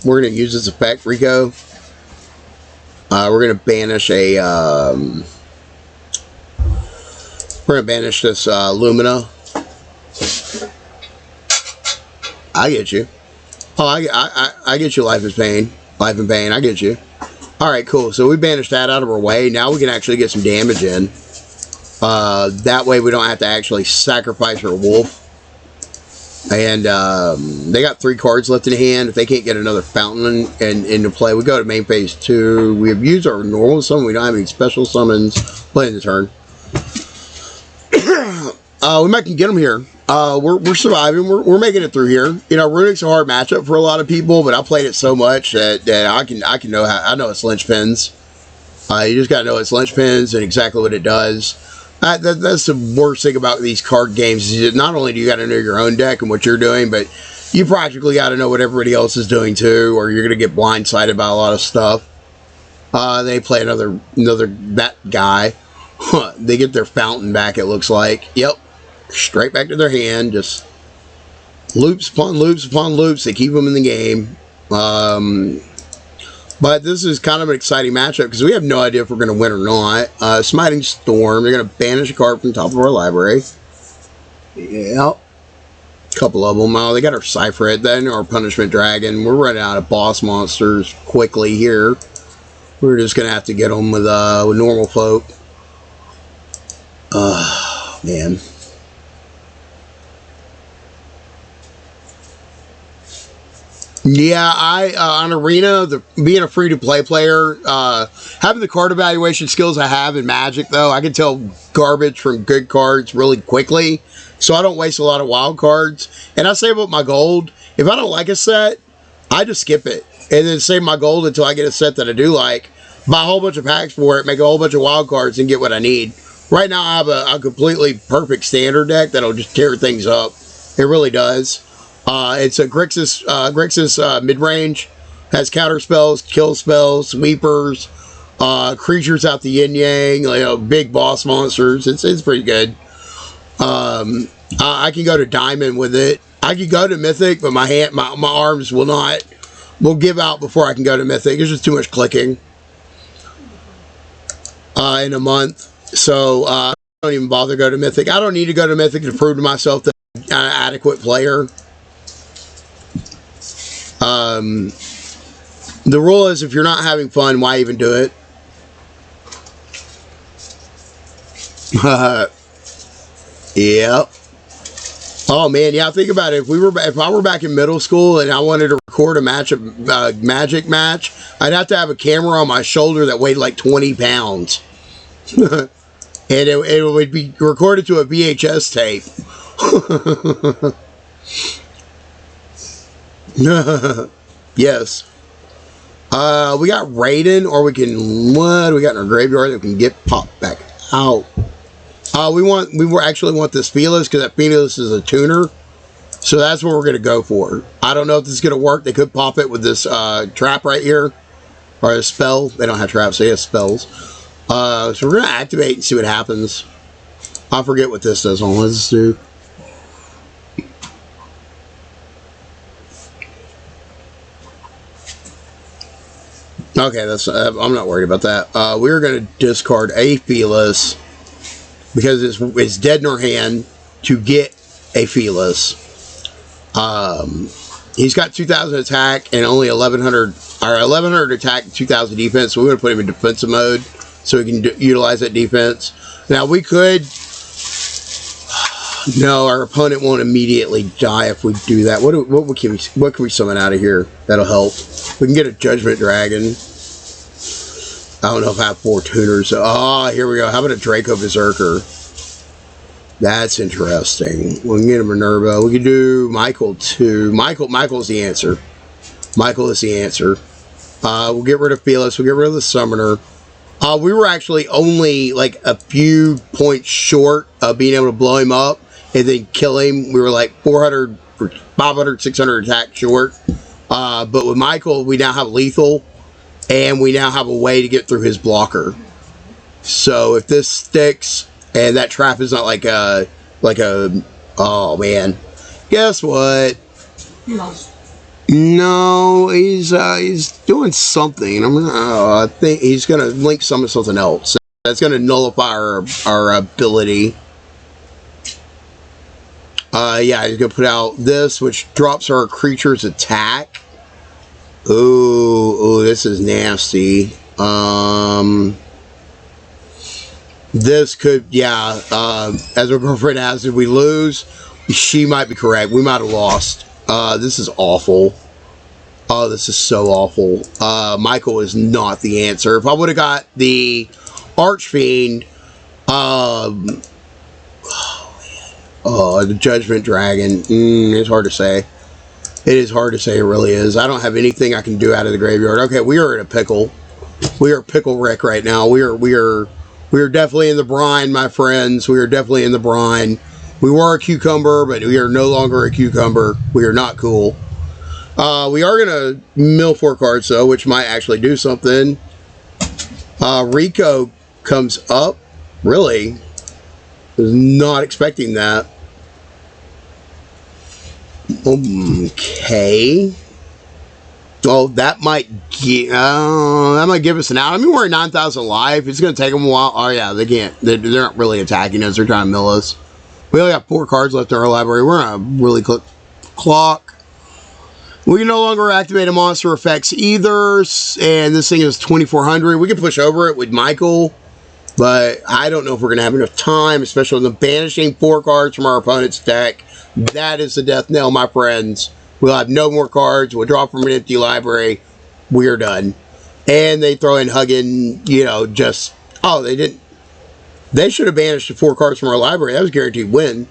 We're gonna use this effect, Rico. We're gonna banish a. We're gonna banish this Lumina. I get you. Oh, I get you. Life is pain. Life and pain. I get you. All right, cool. So we banished that out of our way. Now we can actually get some damage in. That way we don't have to actually sacrifice our wolf. And they got 3 cards left in hand. If they can't get another fountain into play, we go to main phase 2. We have used our normal summon. We don't have any special summons. Playing the turn. We might can get them here. We're surviving. We're making it through here. You know, Runic's a hard matchup for a lot of people, but I played it so much that I can know how. I know it's linchpins. You just gotta know it's linchpins and exactly what it does. That's the worst thing about these card games is that not only do you got to know your own deck and what you're doing, but you practically got to know what everybody else is doing too, or you're going to get blindsided by a lot of stuff. They play another that guy. They get their fountain back, it looks like. Yep. Straight back to their hand. Just loops upon loops upon loops. They keep them in the game. But this is kind of an exciting matchup because we have no idea if we're going to win or not. Smiting Storm. They're going to banish a card from the top of our library. Yep. Couple of them. Oh, they got our Cypherhead, then our Punishment Dragon. We're running out of boss monsters quickly here. We're just going to have to get them with normal folk. Man. Yeah, on Arena, being a free-to-play player, having the card evaluation skills I have in Magic, though, I can tell garbage from good cards really quickly, so I don't waste a lot of wild cards. And I say about my gold, if I don't like a set, I just skip it, and then save my gold until I get a set that I do like, buy a whole bunch of packs for it, make a whole bunch of wild cards, and get what I need. Right now, I have a completely perfect standard deck that'll just tear things up. It really does. It's a Grixis mid-range, has counter spells, kill spells, sweepers, creatures out the yin-yang, big boss monsters. It's pretty good. I can go to Diamond with it. I can go to Mythic, but my arms will give out before I can go to Mythic. There's just too much clicking in a month. So I don't even bother to go to Mythic. I don't need to go to Mythic to prove to myself that I'm an adequate player. The rule is if you're not having fun, why even do it? Yep. Oh man, yeah. Think about it. If I were back in middle school and I wanted to record a Magic match, I'd have to have a camera on my shoulder that weighed like 20 pounds, and it would be recorded to a VHS tape. Yes. We got Raiden, or we can, what do we got in our graveyard that we can get popped back out? We actually want this Felis, because that Felis is a tuner. So that's what we're going to go for. I don't know if this is going to work. They could pop it with this trap right here. Or a spell. They don't have traps, they have spells. So we're going to activate and see what happens. I forget what this does. What does this do? Okay, I'm not worried about that. We're going to discard a Felis because it's dead in our hand to get a Felis. He's got 2,000 attack and only 1,100 attack and 2,000 defense. So we're going to put him in defensive mode so we can utilize that defense. Now we could No, our opponent won't immediately die if we do that. What can we summon out of here? That'll help. We can get a Judgment Dragon. I don't know if I have 4 tuners. Oh, here we go. How about a Draco Berserker? That's interesting. We can get a Minerva. We can do Michael too. Michael's the answer. Michael is the answer. We'll get rid of Felix. We'll get rid of the Summoner. We were actually only like a few points short of being able to blow him up and then kill him. We were like 400, 500, 600 attack short. But with Michael, we now have lethal. And we now have a way to get through his blocker. So if this sticks, and that trap is not like a, oh man, guess what? He lost. No, he's doing something. I think he's gonna link something else. So that's gonna nullify our ability. Yeah, he's gonna put out this, which drops our creature's attack. Ooh, this is nasty. This could, yeah, as our girlfriend asked, if we lose, she might be correct. We might have lost. This is awful. Oh, this is so awful. Michael is not the answer. If I would have got the Archfiend, the Judgment Dragon, it's hard to say. It is hard to say, it really is. I don't have anything I can do out of the graveyard. Okay, we are in a pickle. We are pickle wreck right now. We are definitely in the brine, my friends. We are definitely in the brine. We were a cucumber, but we are no longer a cucumber. We are not cool. We are going to mill 4 cards, though, which might actually do something. Rico comes up. Really? Was not expecting that. Okay. Oh, that might give us an out. I mean, we're at 9,000 life. It's going to take them a while. Oh, yeah, they can't. They're not really attacking us. They're trying to mill us. We only got 4 cards left in our library. We're on a really quick clock. We can no longer activate a monster effects either. And this thing is 2,400. We can push over it with Michael. But I don't know if we're going to have enough time, especially with banishing 4 cards from our opponent's deck. That is the death knell, my friends. We'll have no more cards. We'll draw from an empty library. We're done. And they throw in Huggin, just... Oh, they didn't... They should have banished the 4 cards from our library. That was a guaranteed win.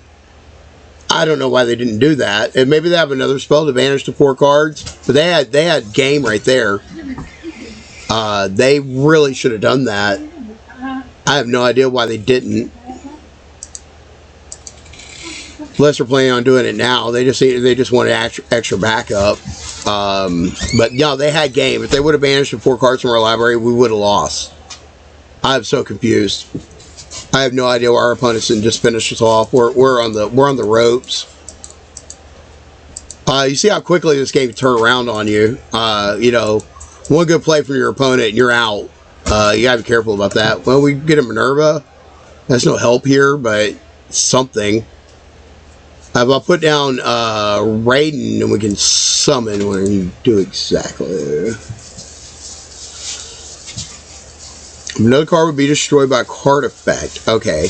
I don't know why they didn't do that. And maybe they have another spell to banish the 4 cards. But they had game right there. They really should have done that. I have no idea why they didn't. Unless they're planning on doing it now. They just wanted extra backup. But yeah, they had game. If they would have banished the 4 cards from our library, we would have lost. I'm so confused. I have no idea why our opponents didn't just finish us off. We're on the ropes. You see how quickly this game can turn around on you. One good play from your opponent and you're out. You gotta be careful about that. Well, we get a Minerva. That's no help here, but something. I'll put down Raiden and we can summon when you do exactly. Another card would be destroyed by a card effect. Okay.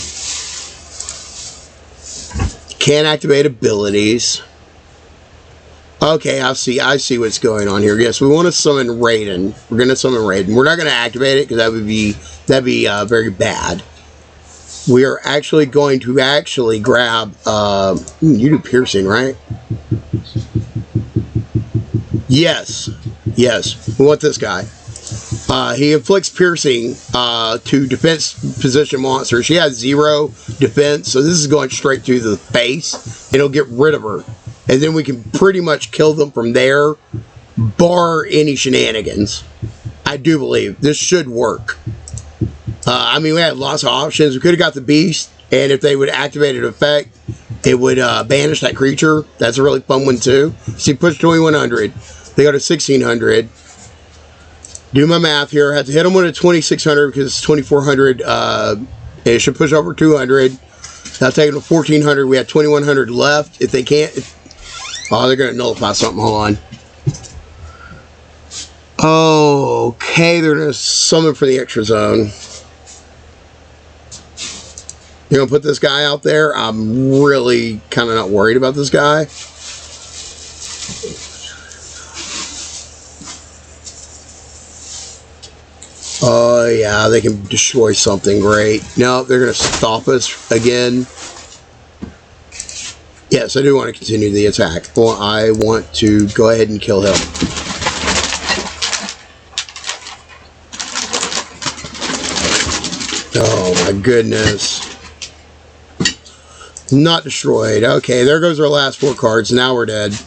Can't activate abilities. Okay, I see what's going on here. Yes, we want to summon Raiden. We're going to summon Raiden. We're not going to activate it because that'd be very bad. We are actually going to grab, you do piercing, right? Yes. We want this guy. He inflicts piercing to defense position monsters. She has 0 defense, so this is going straight to the face. It'll get rid of her. And then we can pretty much kill them from there, bar any shenanigans. I do believe this should work. We had lots of options. We could have got the beast, and if they would activate an effect, it would banish that creature. That's a really fun one too. See, push 2,100. They go to 1,600. Do my math here. I have to hit them with a 2,600 because it's 2,400. It should push over 200. Now take them to 1,400. We have 2,100 left. If they can't, they're going to nullify something. Hold on. Okay, they're going to summon for the extra zone. You're going to put this guy out there? I'm really kind of not worried about this guy. Oh, yeah, they can destroy something great. No, they're going to stop us again. Yes, I do want to continue the attack. Well, I want to go ahead and kill him. Oh, my goodness. Not destroyed. Okay, there goes our last 4 cards. Now we're dead.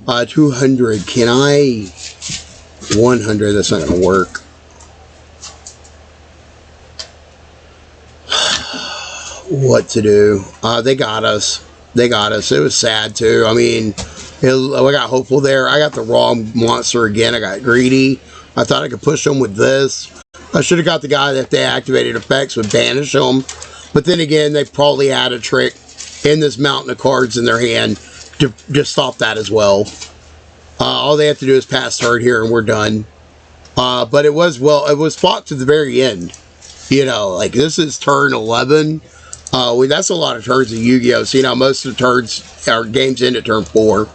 200. Can I... 100. That's not going to work. What to do? They got us. They got us. It was sad too. I mean, I got hopeful there. I got the wrong monster again. I got greedy. I thought I could push them with this. I should have got the guy that if they activated effects would banish them. But then again, they probably had a trick in this mountain of cards in their hand to just stop that as well. All they have to do is pass third here and we're done. But it was fought to the very end. You know, like this is turn 11. That's a lot of turns in Yu-Gi-Oh! So, you know, most of the turns, our games end at turn 4 or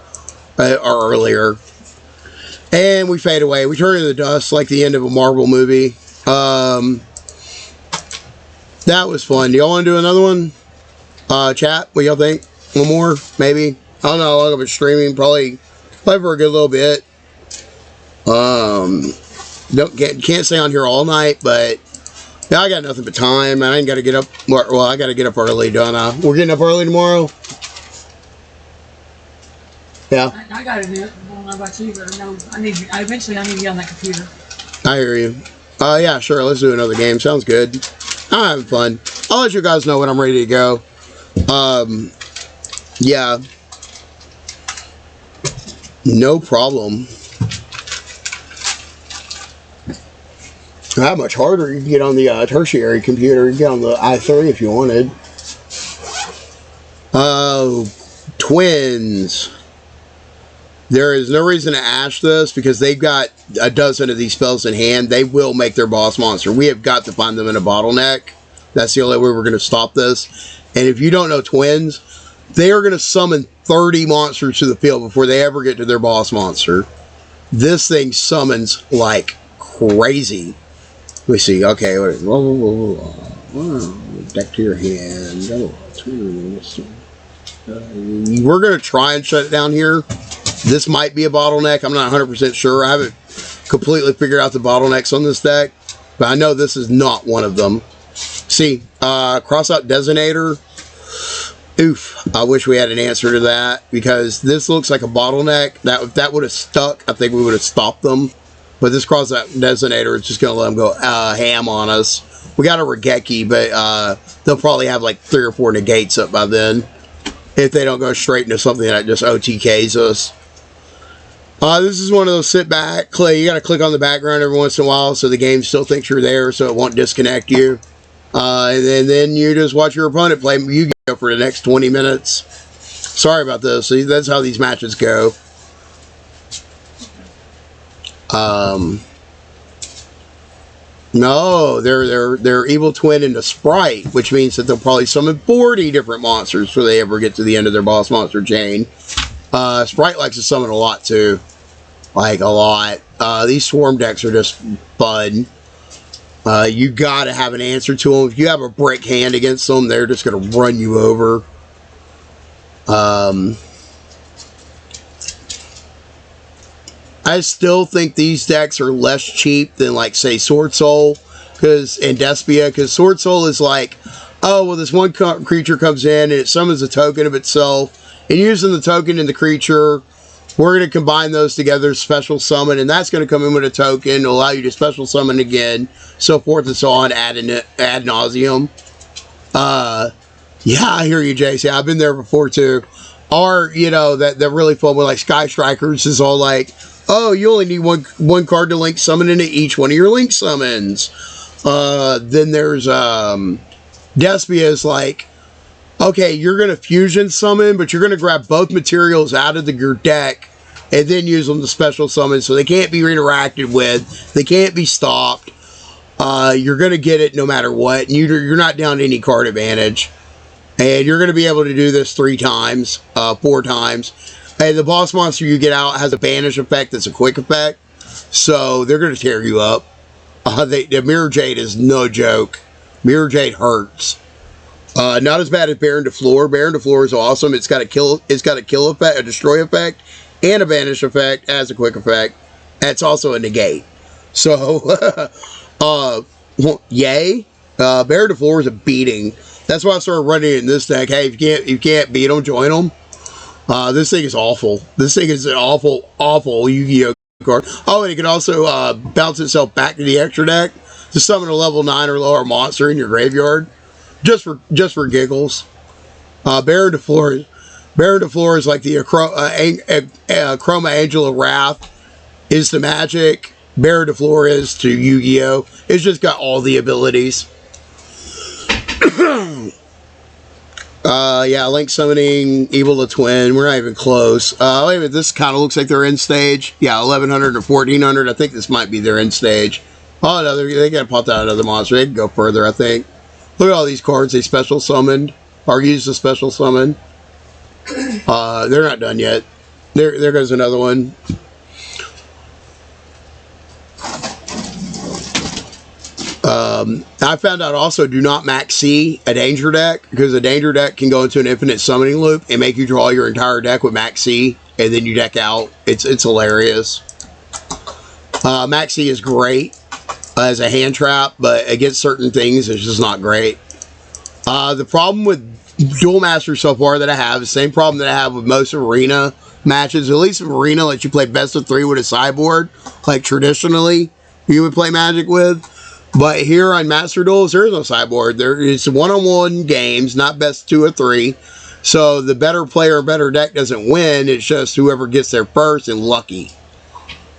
earlier. And we fade away. We turn into the dust like the end of a Marvel movie. That was fun. Do y'all want to do another one? Chat, what y'all think? One more? Maybe? I don't know how long I've been streaming. Probably for a good little bit. Can't stay on here all night, but... Yeah, I got nothing but time. I ain't got to get up. Well, I got to get up early, don't I? We're getting up early tomorrow. Yeah. I got it. I don't know about you, but no, eventually I need to get on that computer. I hear you. Yeah, sure. Let's do another game. Sounds good. I'm having fun. I'll let you guys know when I'm ready to go. Yeah. No problem. How much harder you can get on the tertiary computer. You can get on the i3 if you wanted. Twins. There is no reason to ash this because they've got a dozen of these spells in hand. They will make their boss monster. We have got to find them in a bottleneck. That's the only way we're going to stop this. And if you don't know twins, they are going to summon 30 monsters to the field before they ever get to their boss monster. This thing summons like crazy. Let me see. Okay. Back to your hand. We're going to try and shut it down here. This might be a bottleneck. I'm not 100% sure. I haven't completely figured out the bottlenecks on this deck. But I know this is not one of them. See, cross out Designator. Oof. I wish we had an answer to that. Because this looks like a bottleneck. If that would have stuck, I think we would have stopped them. But this cross-out Designator is just going to let them go ham on us. We got a Regeki, but they'll probably have like 3 or 4 negates up by then. If they don't go straight into something that just OTKs us. This is one of those sit back. You got to click on the background every once in a while so the game still thinks you're there so it won't disconnect you. And then you just watch your opponent play Yu-Gi-Oh! For the next 20 minutes. Sorry about this. That's how these matches go. No, they're evil twin into Sprite, which means that they'll probably summon 40 different monsters before they ever get to the end of their boss monster chain. Sprite likes to summon a lot too. Like a lot. These swarm decks are just fun. You gotta have an answer to them. If you have a break hand against them, they're just gonna run you over. I still think these decks are less cheap than, like, say, Sword Soul and Despia, because Sword Soul is like, oh, well, this one creature comes in and it summons a token of itself, and using the token and the creature, we're going to combine those together, special summon, and that's going to come in with a token to allow you to special summon again, so forth and so on, ad nauseum. Yeah, I hear you, JC. I've been there before, too. Or, you know, they're really fun with, like, Sky Strikers is all like, oh, you only need one card to link summon into each one of your link summons. Then there's Despia is like, okay, you're going to fusion summon, but you're going to grab both materials out of your deck and then use them to special summon, so they can't be interacted with, they can't be stopped. You're going to get it no matter what. And you're not down to any card advantage. And you're going to be able to do this 4 times. And the boss monster you get out has a banish effect that's a quick effect. So they're going to tear you up. The Mirror Jade is no joke. Mirror Jade hurts. Not as bad as Baron de Fleur. Baron de Fleur is awesome. It's got a kill effect, a destroy effect, and a banish effect as a quick effect. And it's also a negate. So, yay. Baron de Fleur is a beating. That's why I started running it in this deck. Hey, if you can't beat them, join them. This thing is awful. This thing is an awful Yu-Gi-Oh card. Oh, and it can also bounce itself back to the extra deck to summon a level 9 or lower monster in your graveyard, just for giggles. Baron de Fleur is like the Chroma Angel of Wrath is to Magic. Baron de Fleur is to Yu-Gi-Oh. It's just got all the abilities. Yeah, Link summoning Evil the Twin. We're not even close. Wait a minute, this kind of looks like their end stage. Yeah, 1100 or 1400. I think this might be their end stage. Oh no, they got to pop out another monster. They can go further, I think. Look at all these cards they special summoned or used a special summon. They're not done yet. There goes another one. I found out also do not max C a danger deck, because a danger deck can go into an infinite summoning loop and make you draw your entire deck with max C and then you deck out. It's hilarious. Max C is great as a hand trap, but against certain things it's just not great. The problem with Duel Master so far that I have, the same problem that I have with most arena matches, at least in arena lets you play best of 3 with a sideboard, like traditionally you would play Magic with. But here on Master Duels, there is no sideboard. It's one-on-one games, not best 2 or 3. So the better player or better deck doesn't win. It's just whoever gets there first and lucky.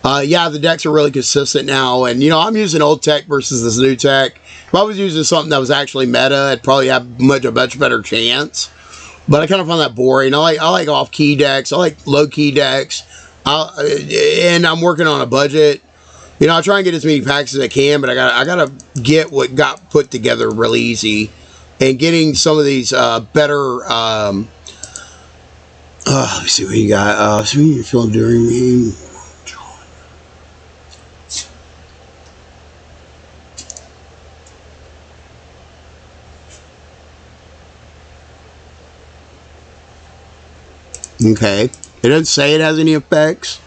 Yeah, the decks are really consistent now. And, you know, I'm using old tech versus this new tech. If I was using something that was actually meta, I'd probably have a much better chance. But I kind of find that boring. I like off-key decks. I like low-key decks. And I'm working on a budget. You know, I try and get as many packs as I can, but I gotta get what got put together real easy, and getting some of these better. Let me see what you got. So you feel during me. Okay, it doesn't say it has any effects.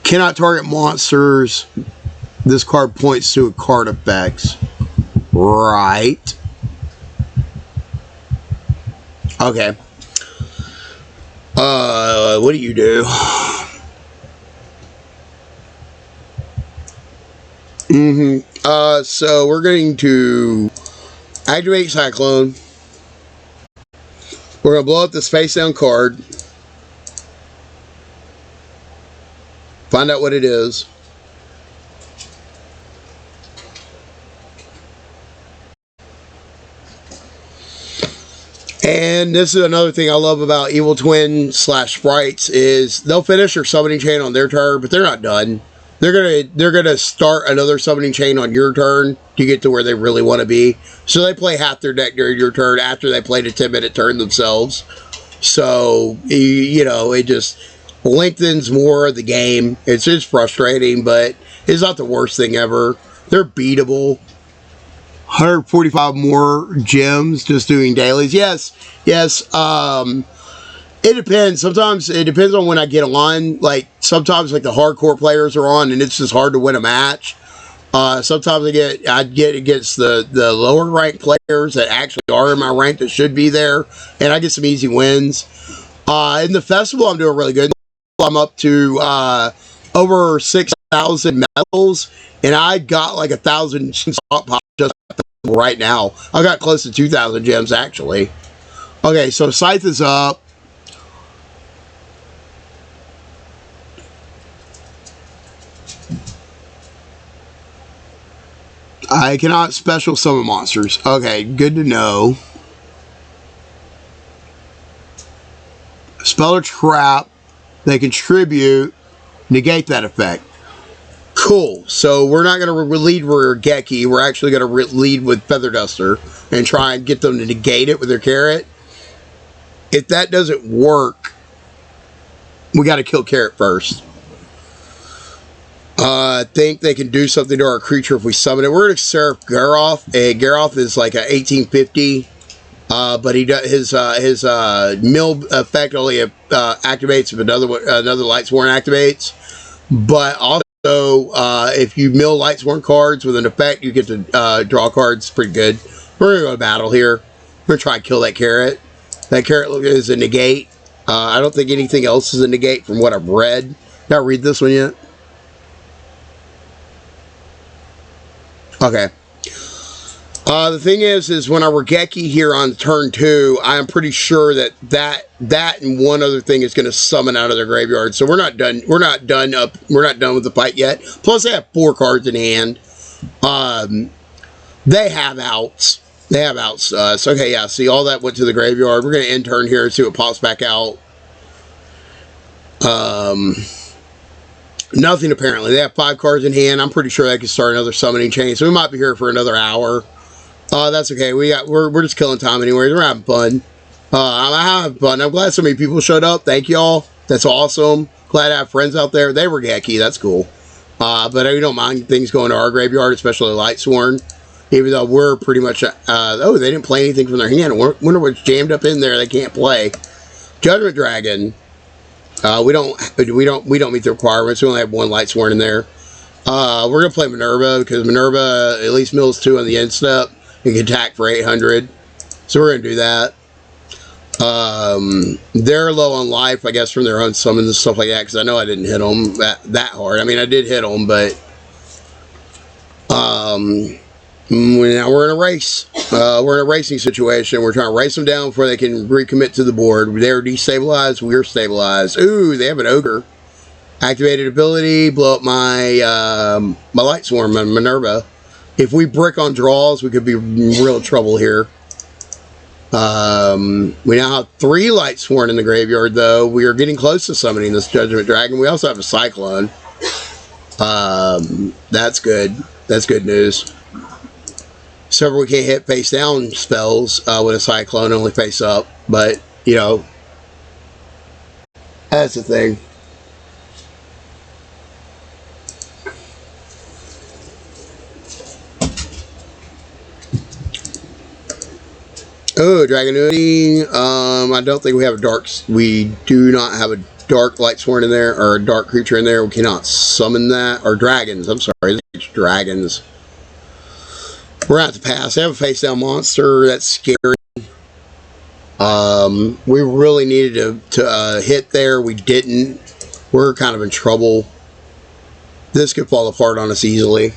Cannot target monsters. This card points to a card effects. Right. Okay. What do you do? So we're going to activate Cyclone. We're going to blow up this face down card. Find out what it is. And this is another thing I love about Evil Twin / Sprites is they'll finish their summoning chain on their turn, but they're not done. They're gonna start another summoning chain on your turn to get to where they really want to be. So they play half their deck during your turn after they played a 10-minute turn themselves. So you know, it just lengthens more of the game. It's just frustrating, but it's not the worst thing ever. They're beatable. 145 more gems just doing dailies. Yes. It depends. Sometimes it depends on when I get on. Like sometimes like the hardcore players are on and it's just hard to win a match. Sometimes I get against the lower ranked players that actually are in my rank that should be there, and I get some easy wins. In the festival I'm doing really good. I'm up to over 6,000 medals, and I got like 1,000 stockpiles just right now. I got close to 2,000 gems actually. Okay, so Scythe is up. I cannot special summon monsters. Okay, good to know. Spell or trap. They contribute, negate that effect. Cool. So we're not going to lead with Geki. We're actually going to lead with Feather Duster and try and get them to negate it with their carrot. If that doesn't work, we got to kill Carrot first. I think they can do something to our creature if we summon it. We're going to Seraph Garoth. Garoth is like a 1850, but he does his mill effect only activates if another Lightsworn activates. But also, if you mill Lightsworn cards with an effect, you get to draw cards. Pretty good. We're going to go to battle here. We're going to try and kill that Carrot. That Carrot is a negate. I don't think anything else is a negate from what I've read. Did I read this one yet? Okay. The thing is when I Regeki here on turn 2, I am pretty sure that and one other thing is going to summon out of their graveyard. So we're not done. We're not done with the fight yet. Plus, they have 4 cards in hand. They have outs. So okay, yeah. See, all that went to the graveyard. We're going to end turn here and see what pops back out. Nothing apparently. They have 5 cards in hand. I'm pretty sure they can start another summoning chain. So we might be here for another hour. That's okay. We're just killing time anyway. We're having fun. I'm having fun. I'm glad so many people showed up. Thank y'all. That's awesome. Glad I have friends out there. They were Geki. That's cool. But we don't mind things going to our graveyard, especially Lightsworn. Even though we're pretty much. Oh, they didn't play anything from their hand. Wonder what's jammed up in there. They can't play. Judgment Dragon. We don't meet the requirements. We only have 1 Lightsworn in there. We're gonna play Minerva because Minerva at least mills 2 on the end step and can attack for 800. So we're gonna do that. They're low on life, I guess, from their own summons and stuff like that. Because I know I didn't hit them that hard. I mean, I did hit them, but now we're in a race. We're in a racing situation. We're trying to race them down before they can recommit to the board. They're destabilized. We're stabilized. Ooh, they have an Ogre. Activated ability. Blow up my my Lightsworn, my Minerva. If we brick on draws, we could be in real trouble here. We now have 3 Lightsworn in the graveyard, though. We are getting close to summoning this Judgment Dragon. We also have a Cyclone. That's good. That's good news. Several we can't hit face down spells with a Cyclone, only face up. But, you know, that's the thing. Oh, Dragonuity. I don't think we have a dark. We do not have a dark Lightsworn in there, or a dark creature in there. We cannot summon that. Or dragons. I'm sorry. It's dragons. We're going to have to pass. They have a face down monster. That's scary. We really needed to hit there. We didn't. We're kind of in trouble. This could fall apart on us easily.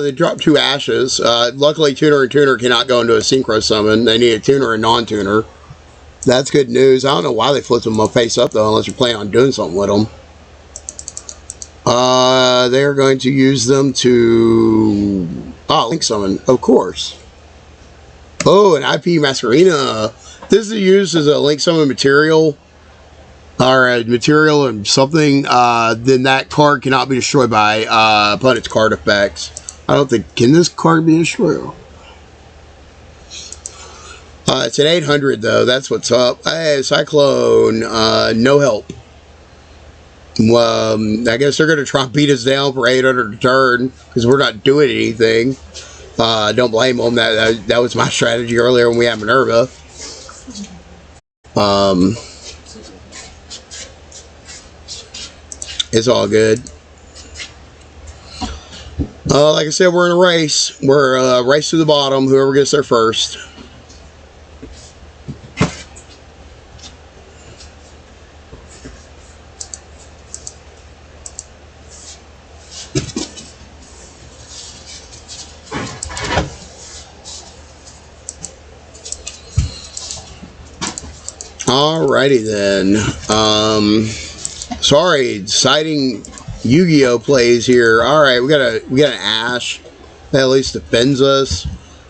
They dropped 2 ashes. Luckily, Tuner and Tuner cannot go into a Synchro Summon. They need a Tuner and non-Tuner. That's good news. I don't know why they flipped them face up, though, unless you're planning on doing something with them. They're going to use them to... Oh, Link Summon, of course. Oh, an IP Masquerena. This is used as a Link Summon material. Or a material or something. Then that card cannot be destroyed by opponent's card effects. I don't think... Can this card be destroyed? It's an 800, though. That's what's up. Hey, Cyclone. No help. Well, I guess they're going to try and beat us down for 800 a turn. Because we're not doing anything. Don't blame them. That was my strategy earlier when we had Minerva. It's all good. Like I said, we're in a race. We're race to the bottom. Whoever gets there first. Alrighty then. Sorry, citing Yu-Gi-Oh plays here. Alright, we got an Ash that at least defends us.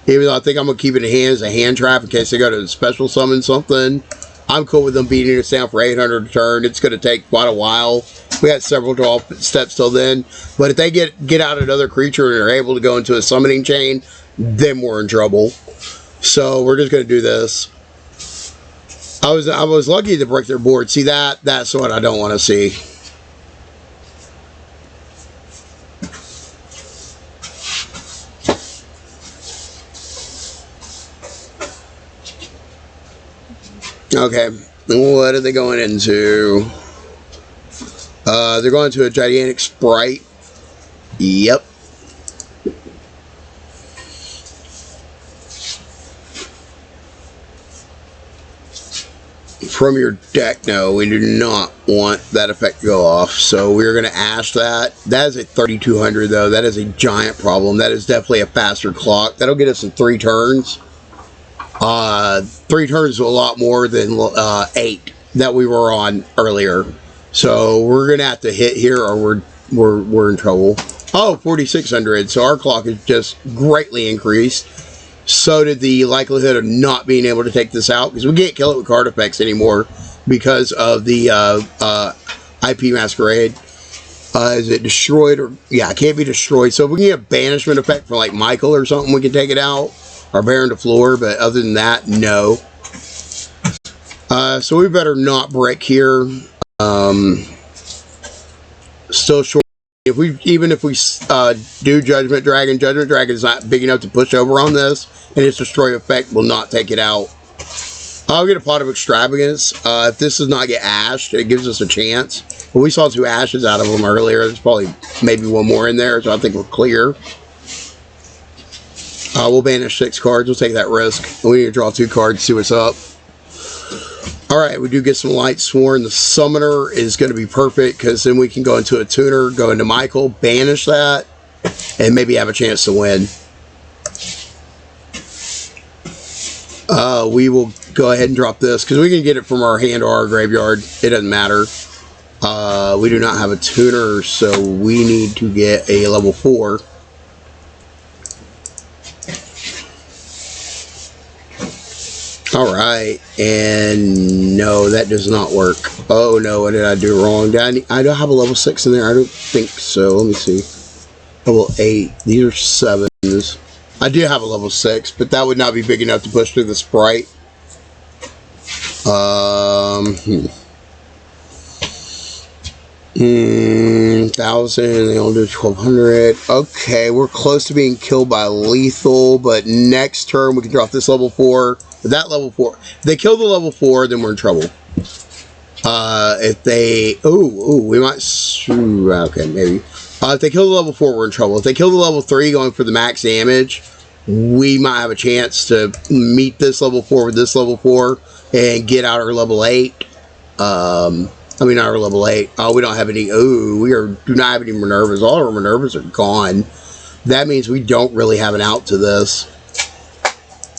Even though I think I'm gonna keep it in hand as a hand trap in case they go to special summon something. I'm cool with them beating us down for 800 a turn. It's gonna take quite a while. We got several draw steps till then. But if they get out another creature and are able to go into a summoning chain, then we're in trouble. So we're just gonna do this. I was lucky to break their board. See that's what I don't want to see. Okay, what are they going into? They're going to a gigantic sprite. Yep. From your deck, no, we do not want that effect to go off. So we're going to ash that. That is a 3200 though. That is a giant problem. That is definitely a faster clock. That'll get us in 3 turns. 3 turns is a lot more than 8 that we were on earlier. So we're gonna have to hit here, or we're in trouble. Oh, 4600. So our clock is just greatly increased. So did the likelihood of not being able to take this out, because we can't kill it with card effects anymore because of the IP Masquerade. Is it destroyed? Or yeah, it can't be destroyed. So if we can get a banishment effect for like Michael or something, we can take it out. Or Baron to floor, but other than that, no. So we better not break here. Still short. Even if we do Judgment Dragon is not big enough to push over on this, and its destroy effect will not take it out. I'll get a Pot of Extravagance. If this does not get ashed, it gives us a chance. But we saw 2 ashes out of them earlier. There's probably maybe 1 more in there, so I think we're clear. We'll banish 6 cards. We'll take that risk. We need to draw 2 cards, see what's up. Alright, we do get some Light Sworn. The Summoner is going to be perfect, because then we can go into a tuner, go into Michael, banish that, and maybe have a chance to win. We will go ahead and drop this, because we can get it from our hand or our graveyard. It doesn't matter. We do not have a tuner, so we need to get a level 4. Alright, and no, that does not work. Oh no, what did I do wrong? I don't have a level 6 in there. I don't think so. Let me see. Level 8. These are 7s. I do have a level 6, but that would not be big enough to push through the sprite. 1,000, they only do 1,200. Okay, we're close to being killed by lethal, but next turn we can drop this level 4. That level 4. If they kill the level 4, then we're in trouble. If they... we might... Okay, maybe. If they kill the level 4, we're in trouble. If they kill the level 3 going for the max damage, we might have a chance to meet this level 4 with this level 4 and get out our level 8. Our level 8. We don't have any... do not have any Minervas. All our Minervas are gone. That means we don't really have an out to this.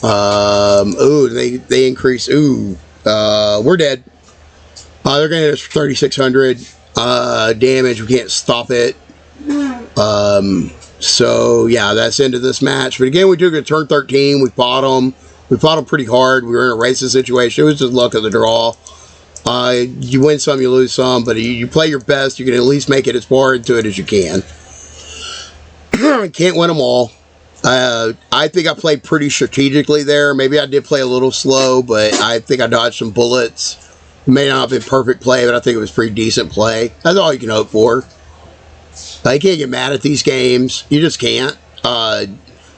They increase. We're dead. They're gonna hit us for 3,600 damage. We can't stop it. So yeah, that's the end of this match. But again, we took a turn 13. We fought them. We fought them pretty hard. We were in a racing situation. It was just luck of the draw. You win some, you lose some, but you play your best. You can at least make it as far into it as you can. Can't win them all. I think I played pretty strategically there. Maybe I did play a little slow, but I think I dodged some bullets. It may not have been perfect play, but I think it was pretty decent play. That's all you can hope for. You can't get mad at these games. You just can't.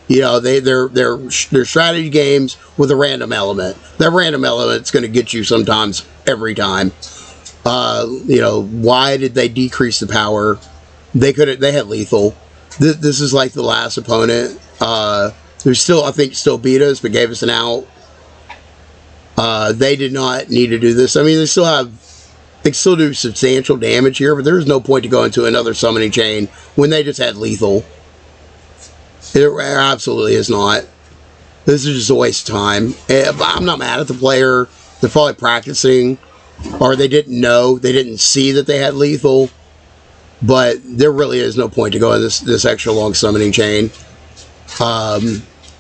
They're strategy games with a random element. That random element's going to get you sometimes, every time. Why did they decrease the power? They had lethal. This is like the last opponent. Who still, I think, still beat us, but gave us an out. They did not need to do this. I mean, they still do substantial damage here, but there's no point to go into another summoning chain when they just had lethal. It absolutely is not. This is just a waste of time. I'm not mad at the player. They're probably practicing, or they didn't know, they didn't see that they had lethal. But there really is no point to go in this extra long summoning chain.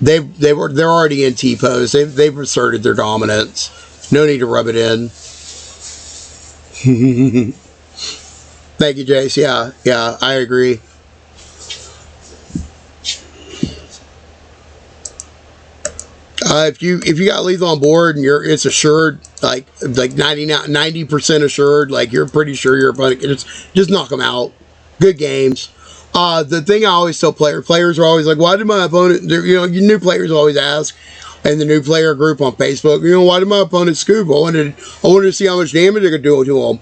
They're already in T pose. They've asserted their dominance. No need to rub it in. Thank you, Jace. Yeah, I agree. If you got lethal on board and it's assured, like 90% assured, like you're pretty sure your opponent can just knock them out. Good games. The thing I always tell players are always like, why did my opponent? Your new players always ask, in the new player group on Facebook, why did my opponent scoop? I wanted to see how much damage I could do to them.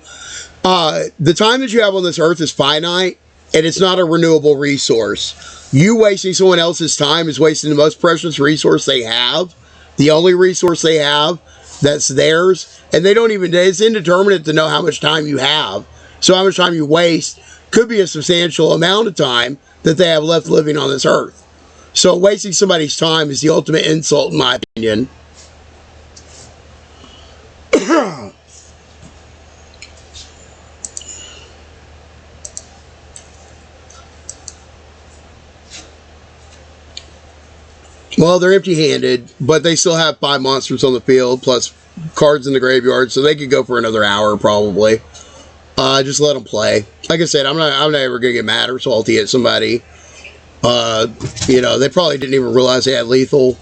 The time that you have on this earth is finite, and it's not a renewable resource. You wasting someone else's time is wasting the most precious resource they have, the only resource they have that's theirs, and it's indeterminate to know how much time you have. So how much time you waste could be a substantial amount of time that they have left living on this earth. So wasting somebody's time is the ultimate insult, in my opinion. Well, they're empty-handed, but they still have 5 monsters on the field, plus cards in the graveyard, so they could go for another hour, probably. Just let them play. Like I said, I'm not ever going to get mad or salty at somebody. They probably didn't even realize they had lethal.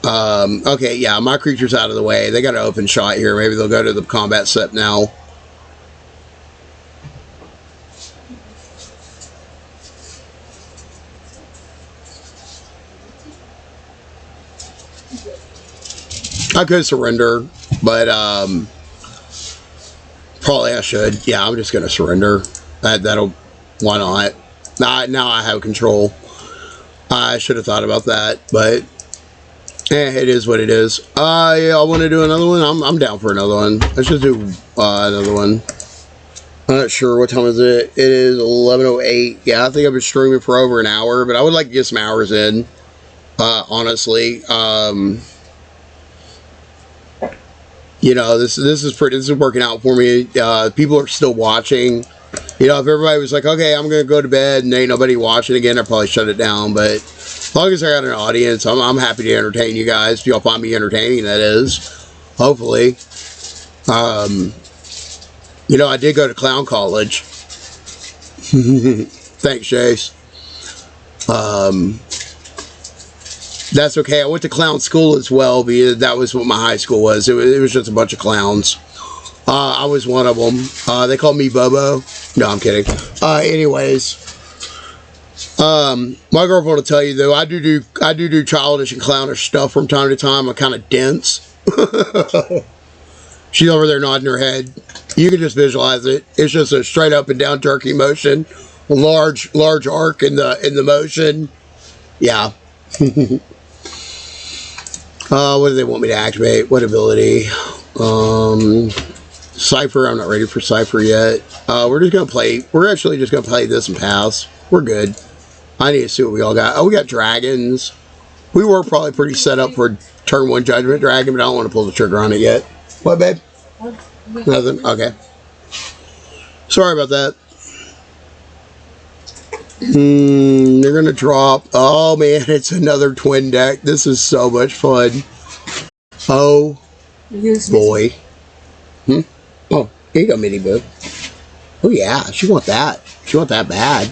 Okay, yeah, my creature's out of the way. They got an open shot here. Maybe they'll go to the combat step now. I could surrender, but probably I should. Yeah, I'm just going to surrender. Why not? Now I have control. I should have thought about that, but it is what it is. Yeah, I want to do another one. I'm down for another one. Let's just do another one. I'm not sure what time is it. It is 11:08. Yeah, I think I've been streaming for over an hour, but I would like to get some hours in. Honestly, this is working out for me. People are still watching. If everybody was like, okay, I'm going to go to bed and ain't nobody watching again, I'd probably shut it down. But as long as I got an audience, I'm happy to entertain you guys. If y'all find me entertaining, that is. Hopefully. I did go to clown college. Thanks, Chase. That's okay. I went to clown school as well, because that was what my high school was. It was just a bunch of clowns. I was one of them. They called me Bobo. No, I'm kidding. Anyways, my girlfriend will tell you though, I do childish and clownish stuff from time to time. I'm kind of dense. She's over there nodding her head. You can just visualize it. It's just a straight up and down turkey motion, a large arc in the motion. Yeah. What do they want me to activate? What ability? Cypher. I'm not ready for Cypher yet. We're actually just gonna play this and pass. We're good. I need to see what we all got. Oh, we got dragons. We were probably pretty set up for turn 1 Judgment Dragon, but I don't want to pull the trigger on it yet. What, babe? Nothing? Okay. Sorry about that. They're going to drop. Oh, man, it's another twin deck. This is so much fun. Oh, boy. Oh, here you go, Minnie Boo. Oh, yeah, she want that. She want that bad.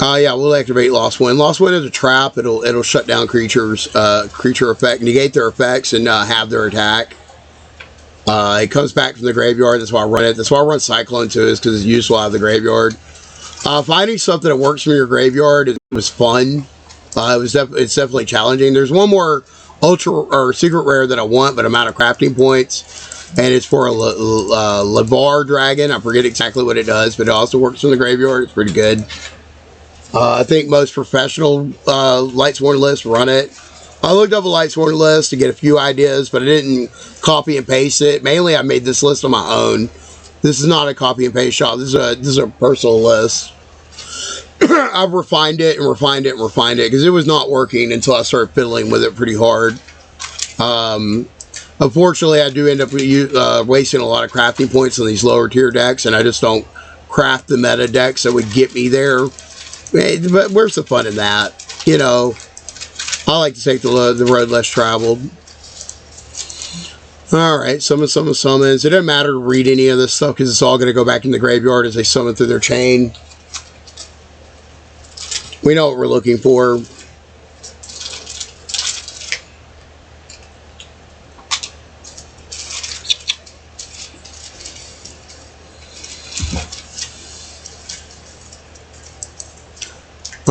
Yeah, we'll activate Lost Wind. Lost Wind is a trap. It'll shut down creatures, creature effect, negate their effects, and have their attack. It comes back from the graveyard. That's why I run it. That's why I run Cyclone too, is because it's useful out of the graveyard. Finding something that works from your graveyard was fun. It's definitely challenging. There's one more ultra or secret rare that I want, but I'm out of crafting points, and it's for a Lavar dragon. I forget exactly what it does, but it also works from the graveyard. It's pretty good. I think most professional Lightsworn lists run it. I looked up a Lightsworn list to get a few ideas, but I didn't copy and paste it. Mainly, I made this list on my own. This is not a copy and paste shop. This is a personal list. I've refined it and refined it and refined it because it was not working until I started fiddling with it pretty hard. Unfortunately, I do end up wasting a lot of crafting points on these lower tier decks, and I just don't craft the meta decks that would get me there. But where's the fun in that? You know, I like to take the road less traveled. Alright, summons. It doesn't matter to read any of this stuff because it's all going to go back in the graveyard as they summon through their chain. We know what we're looking for.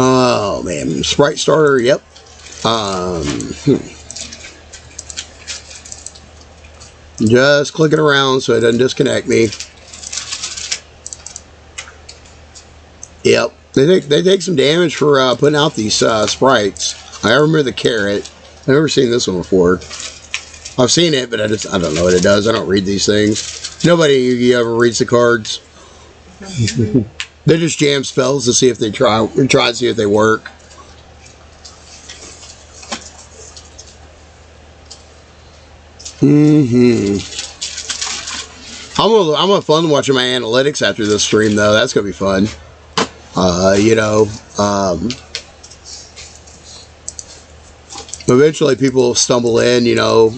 Oh man, Sprite Starter, yep. Just clicking around so it doesn't disconnect me. Yep, they take some damage for putting out these sprites. I remember the carrot. I've never seen this one before. I've seen it, but I don't know what it does. I don't read these things. Nobody ever reads the cards. They just jam spells to see if they try to see if they work. I'm gonna have fun watching my analytics after this stream though. That's gonna be fun. You know, eventually people will stumble in. You know,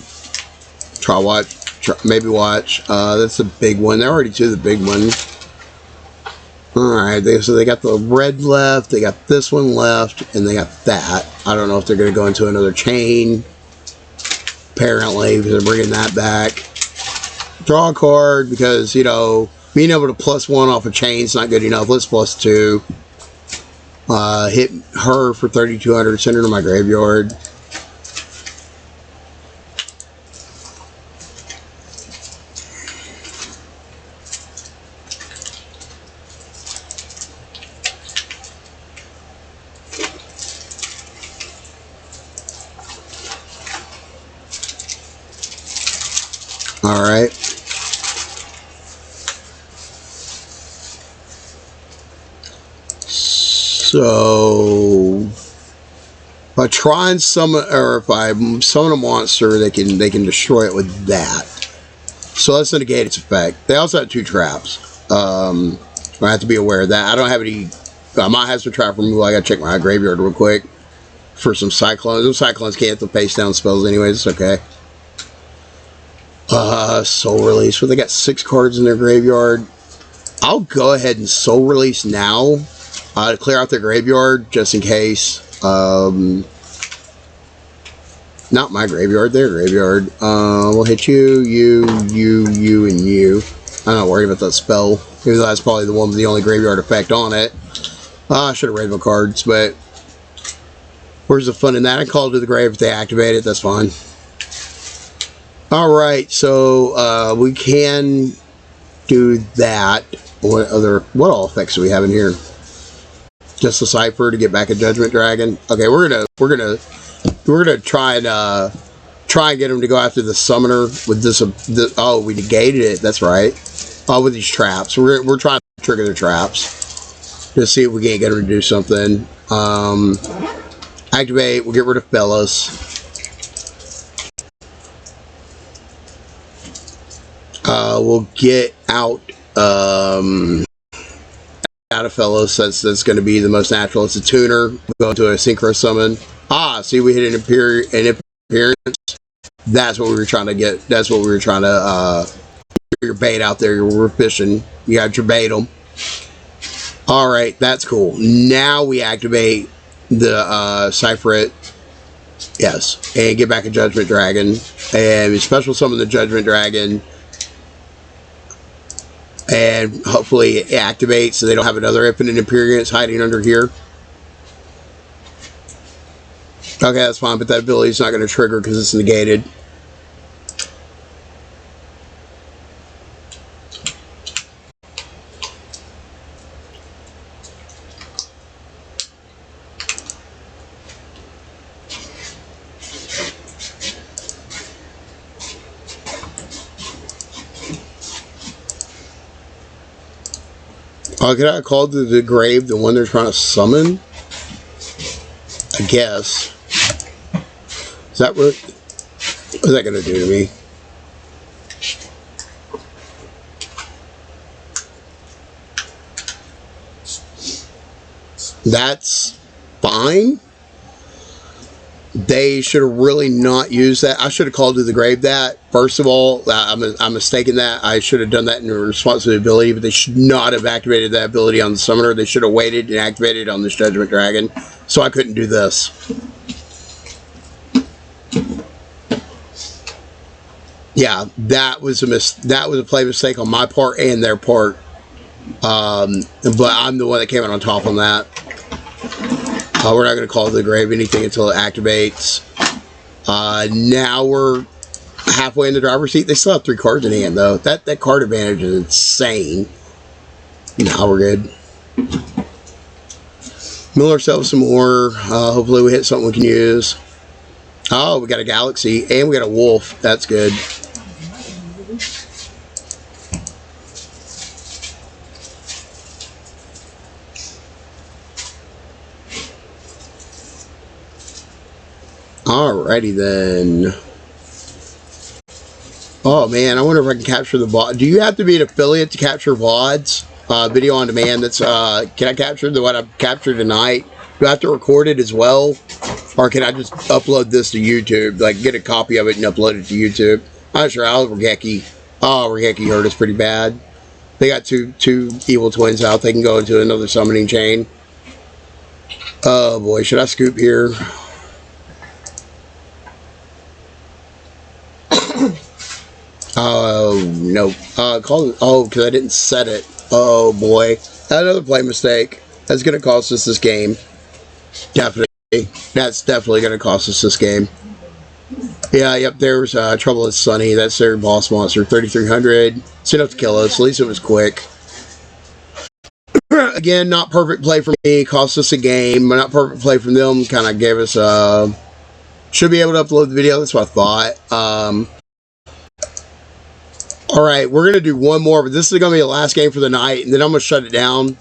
maybe watch. That's the big one. They're already to the big one. Alright, so they got the red left, they got this one left, and they got that. I don't know if they're going to go into another chain. Apparently, because they're bringing that back. Draw a card, because, you know, being able to +1 off a chain is not good enough. Let's +2. Hit her for 3,200, send her to my graveyard. Alright. So if I try and summon, or if I summon a monster, they can destroy it with that. So that's to negate its effect. They also have 2 traps. I have to be aware of that. I don't have any. I might have some trap removal. I gotta check my graveyard real quick for some cyclones. Those cyclones can't hit the face down spells anyways. It's okay. Soul Release. Well, they got 6 cards in their graveyard. I'll go ahead and Soul Release now to clear out their graveyard just in case. Not my graveyard, their graveyard. We'll hit you, and you. I'm not worried about that spell, even though that's probably the one with the only graveyard effect on it. I should have read my cards, but where's the fun in that? I call it to the grave if they activate it, that's fine. Alright, so we can do that. What all effects do we have in here? Just the Cipher to get back a Judgment Dragon. Okay, we're gonna try and get them to go after the Summoner with this. Oh, we negated it. That's right. Oh, with these traps, we're trying to trigger their traps to see if we can't get them to do something. Activate. We'll get rid of Bellas. We'll get out of Fellows. That's going to be the most natural. It's a tuner. We'll go into a synchro summon. See, we hit an appearance. That's what we were trying to get. That's what we were trying to your bait out there. We're fishing. You got your bait them. All right, that's cool. Now we activate the Cipher it. Yes, and get back a Judgment Dragon, and we special summon the Judgment Dragon. And hopefully it activates so they don't have another infinite appearance hiding under here. Okay, that's fine, but that ability is not going to trigger because it's negated. Can I call the grave the one they're trying to summon? I guess. Is that what? What's that going to do to me? That's fine. They should have really not used that. I should have called to the grave that. First of all, I'm mistaken that. I should have done that in response to the ability, but they should not have activated that ability on the summoner. They should have waited and activated it on this Judgment Dragon. So I couldn't do this. Yeah, that was a play mistake on my part and their part. But I'm the one that came out on top on that. We're not going to call to the grave anything until it activates. Now we're halfway in the driver's seat. They still have 3 cards in hand, though. That card advantage is insane. Now we're good. Mill ourselves some more. Hopefully we hit something we can use. Oh, we got a galaxy, and we got a wolf. That's good. Alrighty then. Oh man, I wonder if I can capture the VOD. Do you have to be an affiliate to capture VODs? Video on demand. That's can I capture what I've captured tonight? Do I have to record it as well? Or can I just upload this to YouTube? Like get a copy of it and upload it to YouTube? I'm not sure. Regeki. Oh, Regeki hurt us pretty bad. They got two evil twins out. They can go into another summoning chain. Oh boy, should I scoop here? Oh, no. Because I didn't set it. Oh, boy. Another play mistake. That's going to cost us this game. Definitely. That's definitely going to cost us this game. Yeah, yep, there's Trouble with Sunny. That's their boss monster. 3,300. It's enough to kill us. At least it was quick. Again, not perfect play for me. Cost us a game. But not perfect play from them. Kind of gave us should be able to upload the video. That's what I thought. Alright, we're going to do one more, but this is going to be the last game for the night, and then I'm going to shut it down.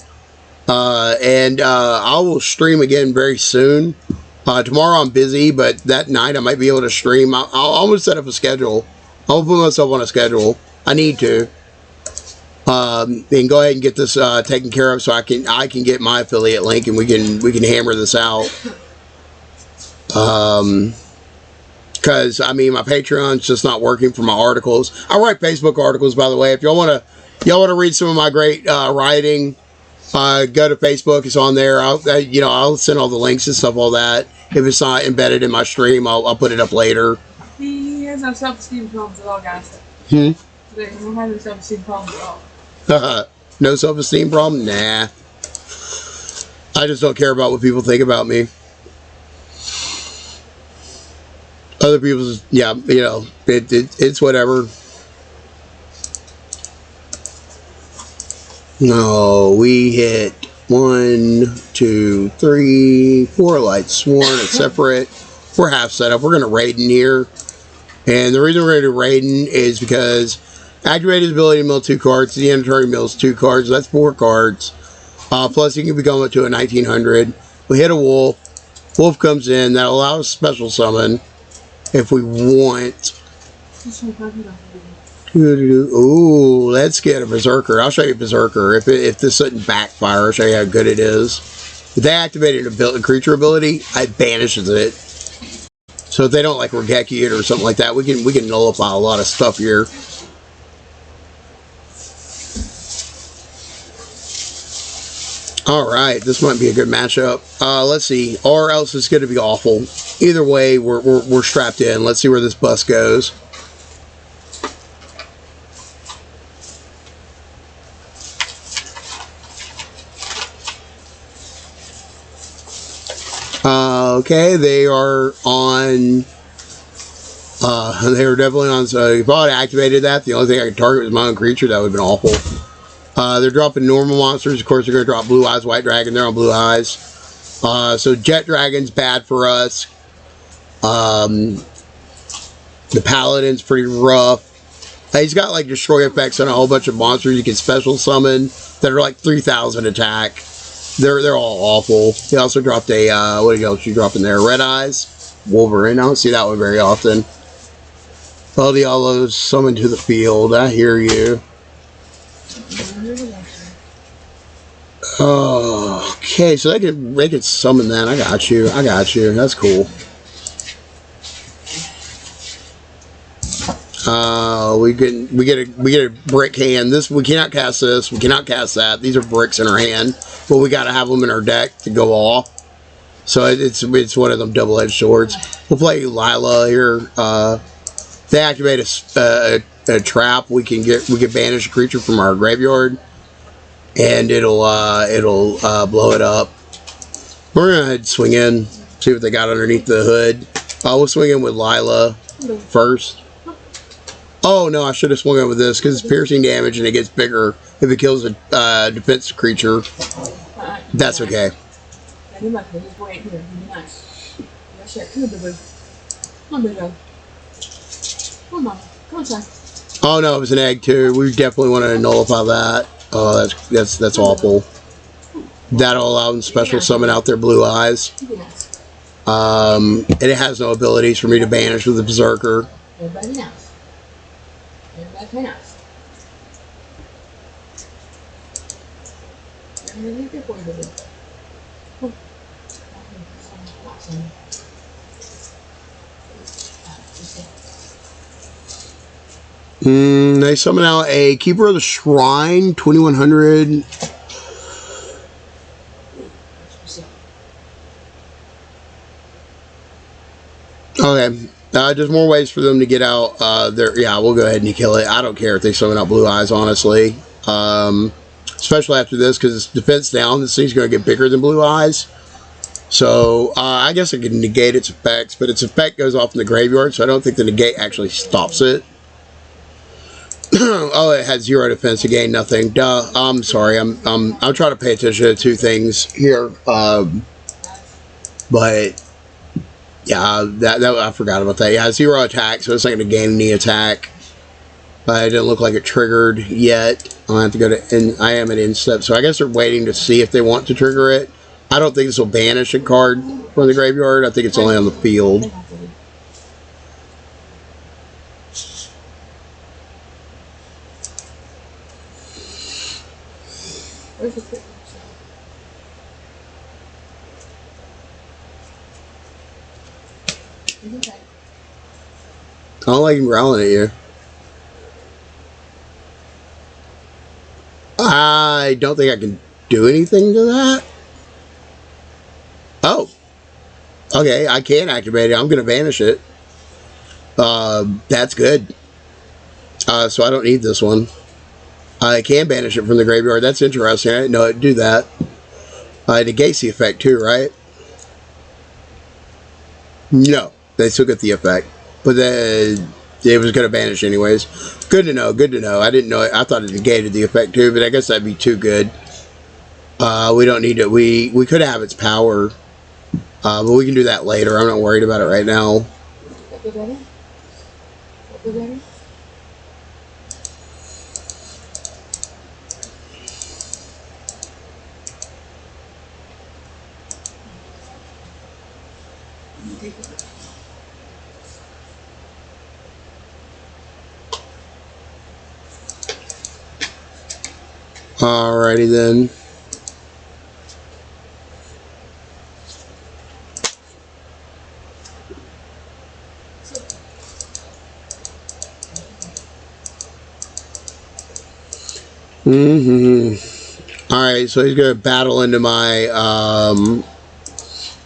I will stream again very soon. Tomorrow I'm busy, but that night I might be able to stream. I'm going to set up a schedule. I'll put myself on a schedule. I need to. And go ahead and get this taken care of so I can get my affiliate link and we can hammer this out. Because, I mean, my Patreon's just not working for my articles. I write Facebook articles, by the way. If y'all want to read some of my great writing, go to Facebook. It's on there. I'll send all the links and stuff, all that. If it's not embedded in my stream, I'll put it up later. He has no self-esteem problems at all, guys. Today, he don't have no self-esteem problems at all. No self-esteem problem? Nah. I just don't care about what people think about me. Other people's, yeah, it's whatever. No, we hit 1, 2, 3, 4 lights sworn and separate. We're half set up. We're going to Raiden here. And the reason we're going to do Raiden is because activated ability to mill 2 cards. The inventory mills 2 cards. That's 4 cards. Plus, you can become up to a 1900. We hit a wolf. Wolf comes in. That allows special summon. If we want. Ooh, let's get a Berserker. I'll show you a Berserker. If this doesn't backfire, I'll show you how good it is. If they activated a creature ability, it banishes it. So if they don't like Regeki it or something like that, we can nullify a lot of stuff here. Alright, this might be a good matchup. Let's see. Or else it's going to be awful. Either way, we're strapped in. Let's see where this bus goes. Okay, they are on... they were definitely on... So if I had activated that, the only thing I could target was my own creature. That would have been awful. They're dropping normal monsters. Of course, they're going to drop Blue Eyes, White Dragon. They're on Blue Eyes. So Jet Dragon's bad for us. The Paladin's pretty rough. He's got like destroy effects on a whole bunch of monsters you can special summon that are like 3,000 attack. They're all awful. He also dropped a what else you drop in there? Red Eyes, Wolverine. I don't see that one very often. All the Hollows summoned to the field. I hear you. Oh, okay, so they could summon that. I got you. That's cool. We get a brick hand. This we cannot cast this. We cannot cast that. These are bricks in our hand, but we got to have them in our deck to go off. So it's one of them double-edged swords. We'll play Lila here. They activate a trap. We can banish a creature from our graveyard, and it'll blow it up. We're gonna head swing in, see what they got underneath the hood. We'll swing in with Lila first. Oh no, I should have swung in with this because it's piercing damage and it gets bigger if it kills a defensive creature. That's okay. Oh no, it was an egg too. We definitely want to nullify that. Oh, that's awful. That'll allow them to special summon out their blue eyes. And it has no abilities for me to banish with the Berserker. They summon out a Keeper of the Shrine, 2100. Okay. There's more ways for them to get out yeah, we'll go ahead and kill it. I don't care if they summon out blue eyes, honestly. Especially after this, because it's defense down. This thing's going to get bigger than blue eyes. So, I guess I can negate its effects, but its effect goes off in the graveyard, so I don't think the negate actually stops it. Oh, it had 0 defense, it gained nothing. Duh. I'm sorry. I'm trying to pay attention to two things here. But yeah, that I forgot about that. Yeah, 0 attack, so it's not going to gain any attack. It didn't look like it triggered yet. I'll have to go to, and I am at end step, so I guess they're waiting to see if they want to trigger it. I don't think this will banish a card from the graveyard. I think it's only on the field. I don't like him growling at you. I don't think I can do anything to that. Oh. Okay, I can activate it. I'm going to banish it. That's good. So I don't need this one. I can banish it from the graveyard. That's interesting. I didn't know it'd do that. It negates the effect too, right? No, they still get the effect. But it was going to banish anyways. Good to know, good to know. I didn't know it. I thought it negated the effect too, but I guess that'd be too good. We don't need it. We could have its power. But we can do that later. I'm not worried about it right now. Alrighty then. Alright, so he's going to battle into my,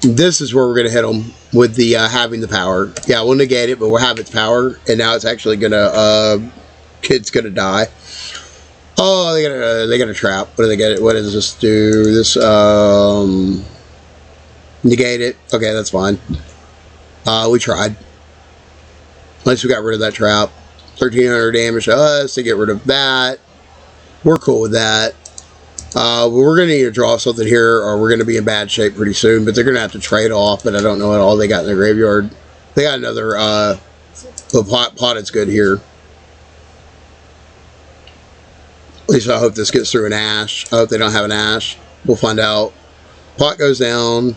this is where we're going to hit him with the, having the power. Yeah, we'll negate it, but we'll have its power, and now it's actually going to, kid's going to die. Oh, they got a trap. What do they get? What does this do? This, negate it. Okay, that's fine. We tried. At least we got rid of that trap. 1,300 damage to us to get rid of that. We're cool with that. We're going to need to draw something here, or we're going to be in bad shape pretty soon, but they're going to have to trade off, but I don't know what all they got in the graveyard. They got another, the pot is good here. At least I hope this gets through an Ash. I hope they don't have an Ash. We'll find out. Pot goes down.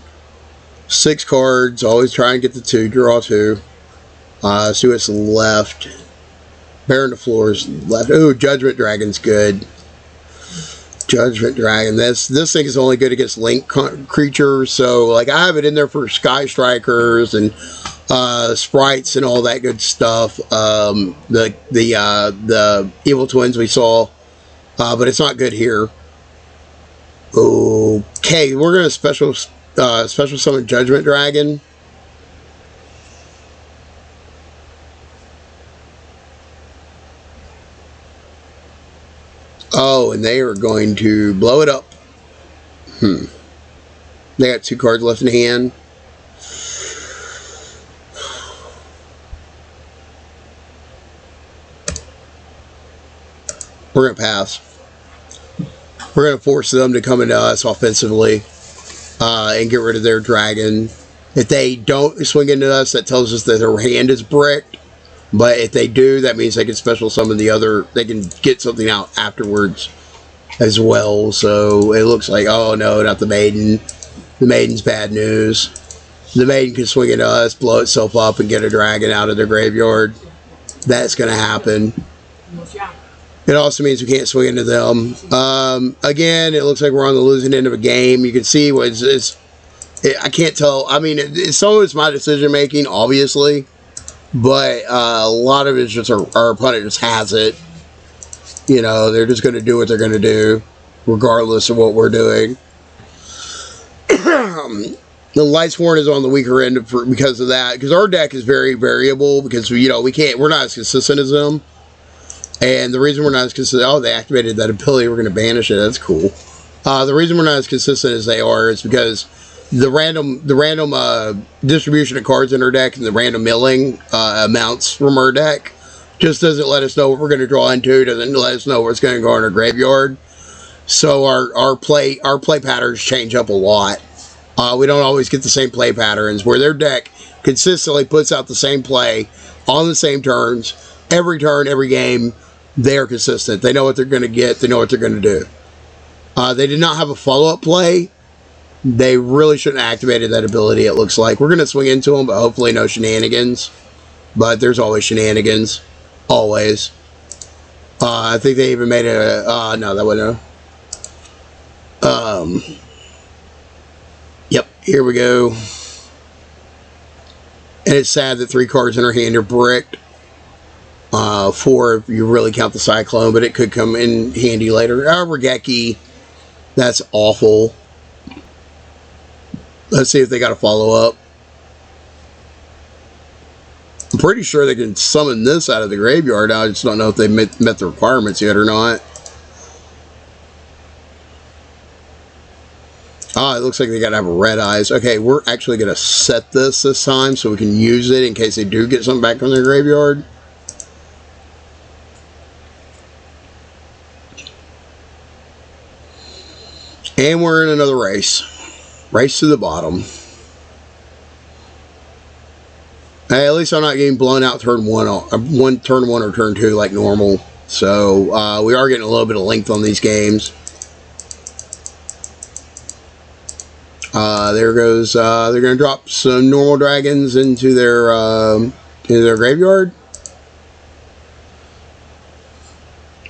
6 cards. Always try and get the 2. Draw 2. See what's left. Baron the floors left. Ooh, Judgment Dragon's good. Judgment Dragon. This thing is only good against link creatures. So, like, I have it in there for Sky Strikers and sprites and all that good stuff. The Evil Twins we saw. But it's not good here. Okay, we're going to special summon Judgment Dragon. Oh, and they are going to blow it up. They got 2 cards left in hand. We're going to pass. We're going to force them to come into us offensively and get rid of their dragon. If they don't swing into us, that tells us that their hand is bricked. But if they do, that means they can special summon the other. They can get something out afterwards as well. So it looks like, oh no, not the Maiden. The Maiden's bad news. The Maiden can swing into us, blow itself up, and get a dragon out of their graveyard. That's going to happen. It also means we can't swing into them. Again, it looks like we're on the losing end of a game. You can see what I can't tell. I mean, some of it's my decision making, obviously. But a lot of it is just our opponent just has it. You know, they're just going to do what they're going to do, regardless of what we're doing. The Lightsworn is on the weaker end because of that. Because our deck is very variable. Because, you know, we're not as consistent as them. And the reason we're not as consistent, oh, they activated that ability, we're going to banish it, that's cool. The reason we're not as consistent as they are is because the random distribution of cards in our deck and the random milling amounts from our deck just doesn't let us know what we're going to draw into, doesn't let us know what's going to go in our graveyard. So our play patterns change up a lot. We don't always get the same play patterns, where their deck consistently puts out the same play on the same turns, every turn, every game. They're consistent. They know what they're going to get. They know what they're going to do. They did not have a follow-up play. They really shouldn't have activated that ability, it looks like. We're going to swing into them, but hopefully no shenanigans. But there's always shenanigans. Always. I think they even made a... no, that wasn't a... Yep, here we go. And it's sad that 3 cards in our hand are bricked. 4 if you really count the Cyclone, but it could come in handy later. Regeki, that's awful. Let's see if they got a follow-up. I'm pretty sure they can summon this out of the graveyard. I just don't know if they met the requirements yet or not. It looks like they got to have a red eyes. Okay, we're actually going to set this time so we can use it in case they do get something back from their graveyard. And we're in another race. Race to the bottom. Hey, at least I'm not getting blown out turn 1 or turn 2 like normal. So we are getting a little bit of length on these games. There goes. They're going to drop some normal dragons into their graveyard.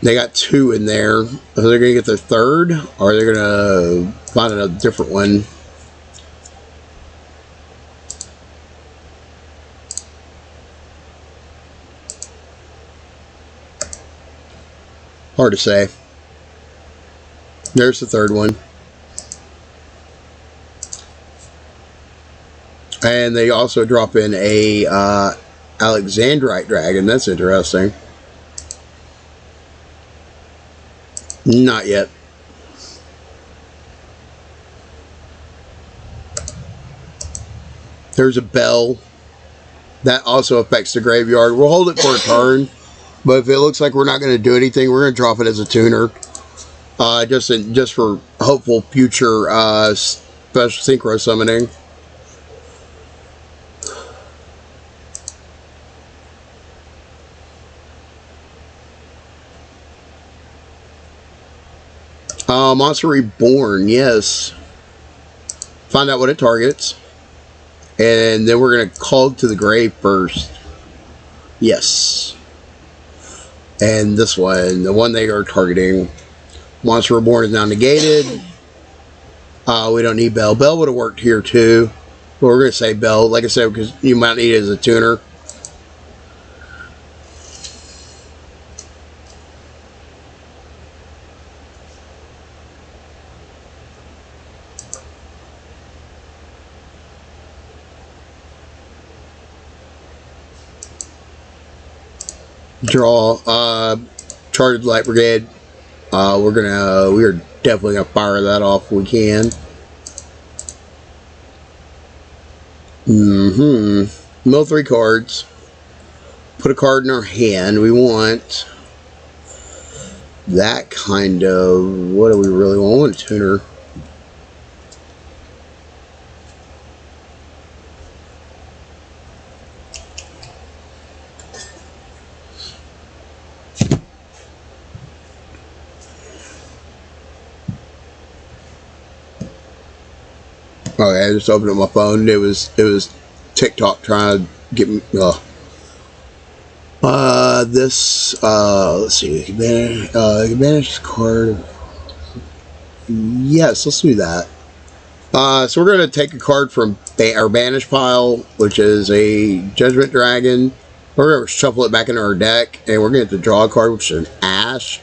They got 2 in there. Are they going to get their 3rd? Or are they going to find a different one? Hard to say. There's the 3rd one. And they also drop in a Alexandrite dragon. That's interesting. Not yet. There's a bell. That also affects the graveyard. We'll hold it for a turn. But if it looks like we're not going to do anything, we're going to drop it as a tuner. Just for hopeful future special synchro summoning. Monster Reborn, yes. Find out what it targets. And then we're going to call to the grave first. Yes. And this one, the one they are targeting. Monster Reborn is now negated. We don't need Bell. Bell would have worked here too. But we're going to say Bell, like I said, because you might need it as a tuner. Draw. Charged Light Brigade. We are definitely gonna fire that off if we can. Mill 3 cards. Put a card in our hand. We want that kind of. What do we really want? We want a tuner. Okay, I just opened up my phone. It was TikTok trying to get me. Let's see. Advantage card. Yes, let's do that. So we're going to take a card from our banish pile, which is a Judgment Dragon. We're going to shuffle it back into our deck, and we're going to draw a card, which is an Ash.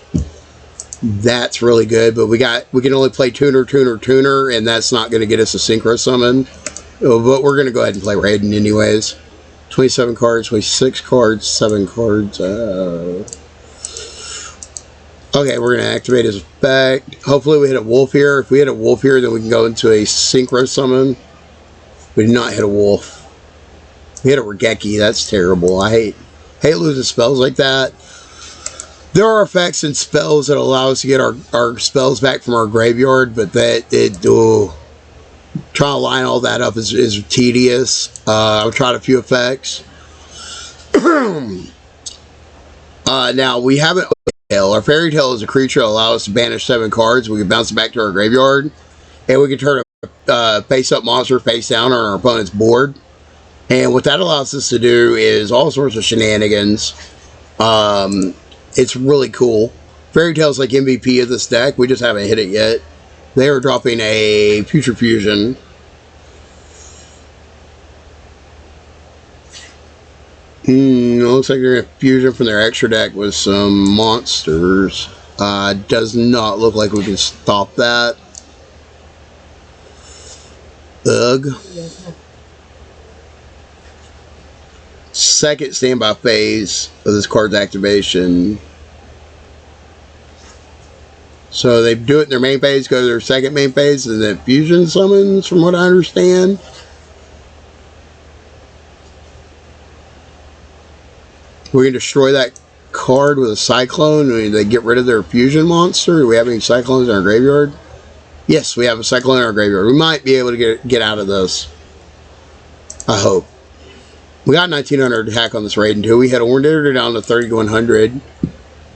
That's really good, but we can only play tuner, and that's not going to get us a synchro summon. But we're going to go ahead and play Raiden anyways. 27 cards, 26 cards, 7 cards. Okay, we're going to activate his effect. Hopefully we hit a wolf here. If we hit a wolf here, then we can go into a synchro summon. We did not hit a wolf. We hit a Regeki. That's terrible. I hate losing spells like that. There are effects and spells that allow us to get our spells back from our graveyard, but trying to line all that up is tedious. I've tried a few effects. Now, we haven't... Our Fairy Tale is a creature that allows us to banish 7 cards. We can bounce it back to our graveyard, and we can turn a face-up monster face down on our opponent's board. And what that allows us to do is all sorts of shenanigans. It's really cool. Fairy Tale's like MVP of this deck. We just haven't hit it yet. They are dropping a Future Fusion. Looks like they're going to fusion from their extra deck with some monsters. Does not look like we can stop that. Ugh. Second standby phase of this card's activation. So they do it in their main phase, go to their second main phase, and then fusion summons, from what I understand. We can destroy that card with a Cyclone, and they get rid of their fusion monster. Do we have any Cyclones in our graveyard? Yes, we have a Cyclone in our graveyard. We might be able to get out of this. I hope. We got 1900 hack on this Raiden too. We had ordered it down to 3100.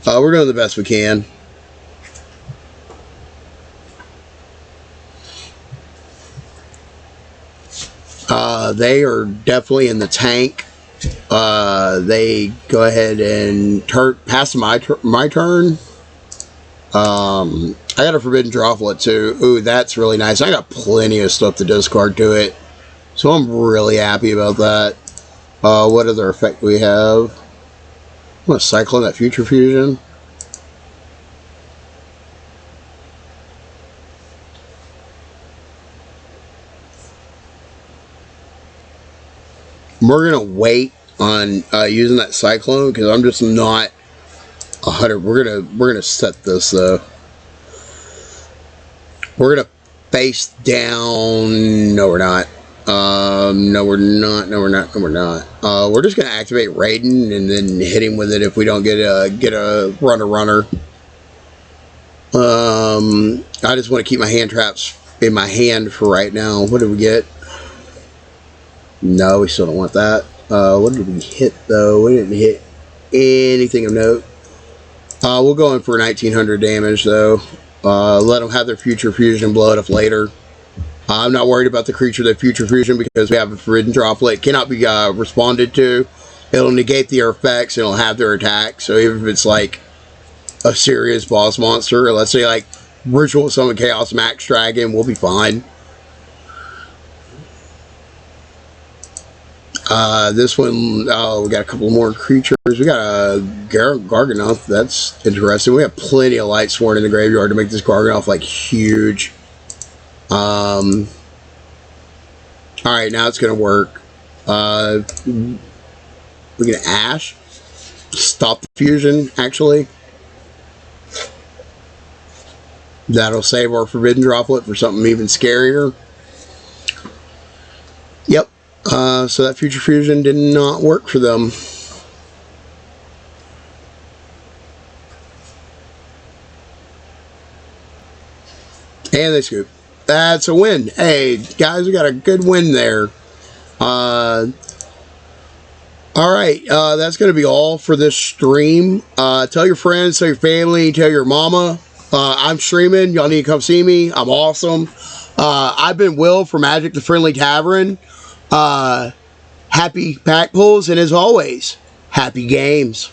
We're doing the best we can. They are definitely in the tank. They go ahead and pass my turn. I got a Forbidden Droplet too. Ooh, that's really nice. I got plenty of stuff to discard to it, so I'm really happy about that. What other effect do we have? I'm going to Cyclone that Future Fusion. We're going to wait on using that Cyclone because I'm just not 100. We're gonna set this though. We're going to face down. No, we're not. No, we're not. No, we're not. No, we're not. We're just gonna activate Raiden and then hit him with it if we don't get a runner. I just want to keep my hand traps in my hand for right now. What did we get? No, we still don't want that. What did we hit though? We didn't hit anything of note. We'll go in for 1900 damage though. Let them have their future fusion and blow it up later. I'm not worried about the creature that future fusion because we have a forbidden droplet. It cannot be responded to. It'll negate their effects and it'll have their attack. So even if it's like a serious boss monster, or let's say like Ritual Summon Chaos Max Dragon, we'll be fine. This one, we got a couple more creatures. We got a Garganoth. That's interesting. We have plenty of light sworn in the graveyard to make this Garganoth like huge. Alright, now it's going to work. We're going to Ash. Stop the fusion, actually. That'll save our Forbidden Droplet for something even scarier. Yep. So that future fusion did not work for them. And they scoop. That's a win. Hey, guys, we got a good win there. Alright, that's going to be all for this stream. Tell your friends, tell your family, tell your mama. I'm streaming. Y'all need to come see me. I'm awesome. I've been Will for Magic the Friendly Tavern. Happy pack pulls, and as always, happy games.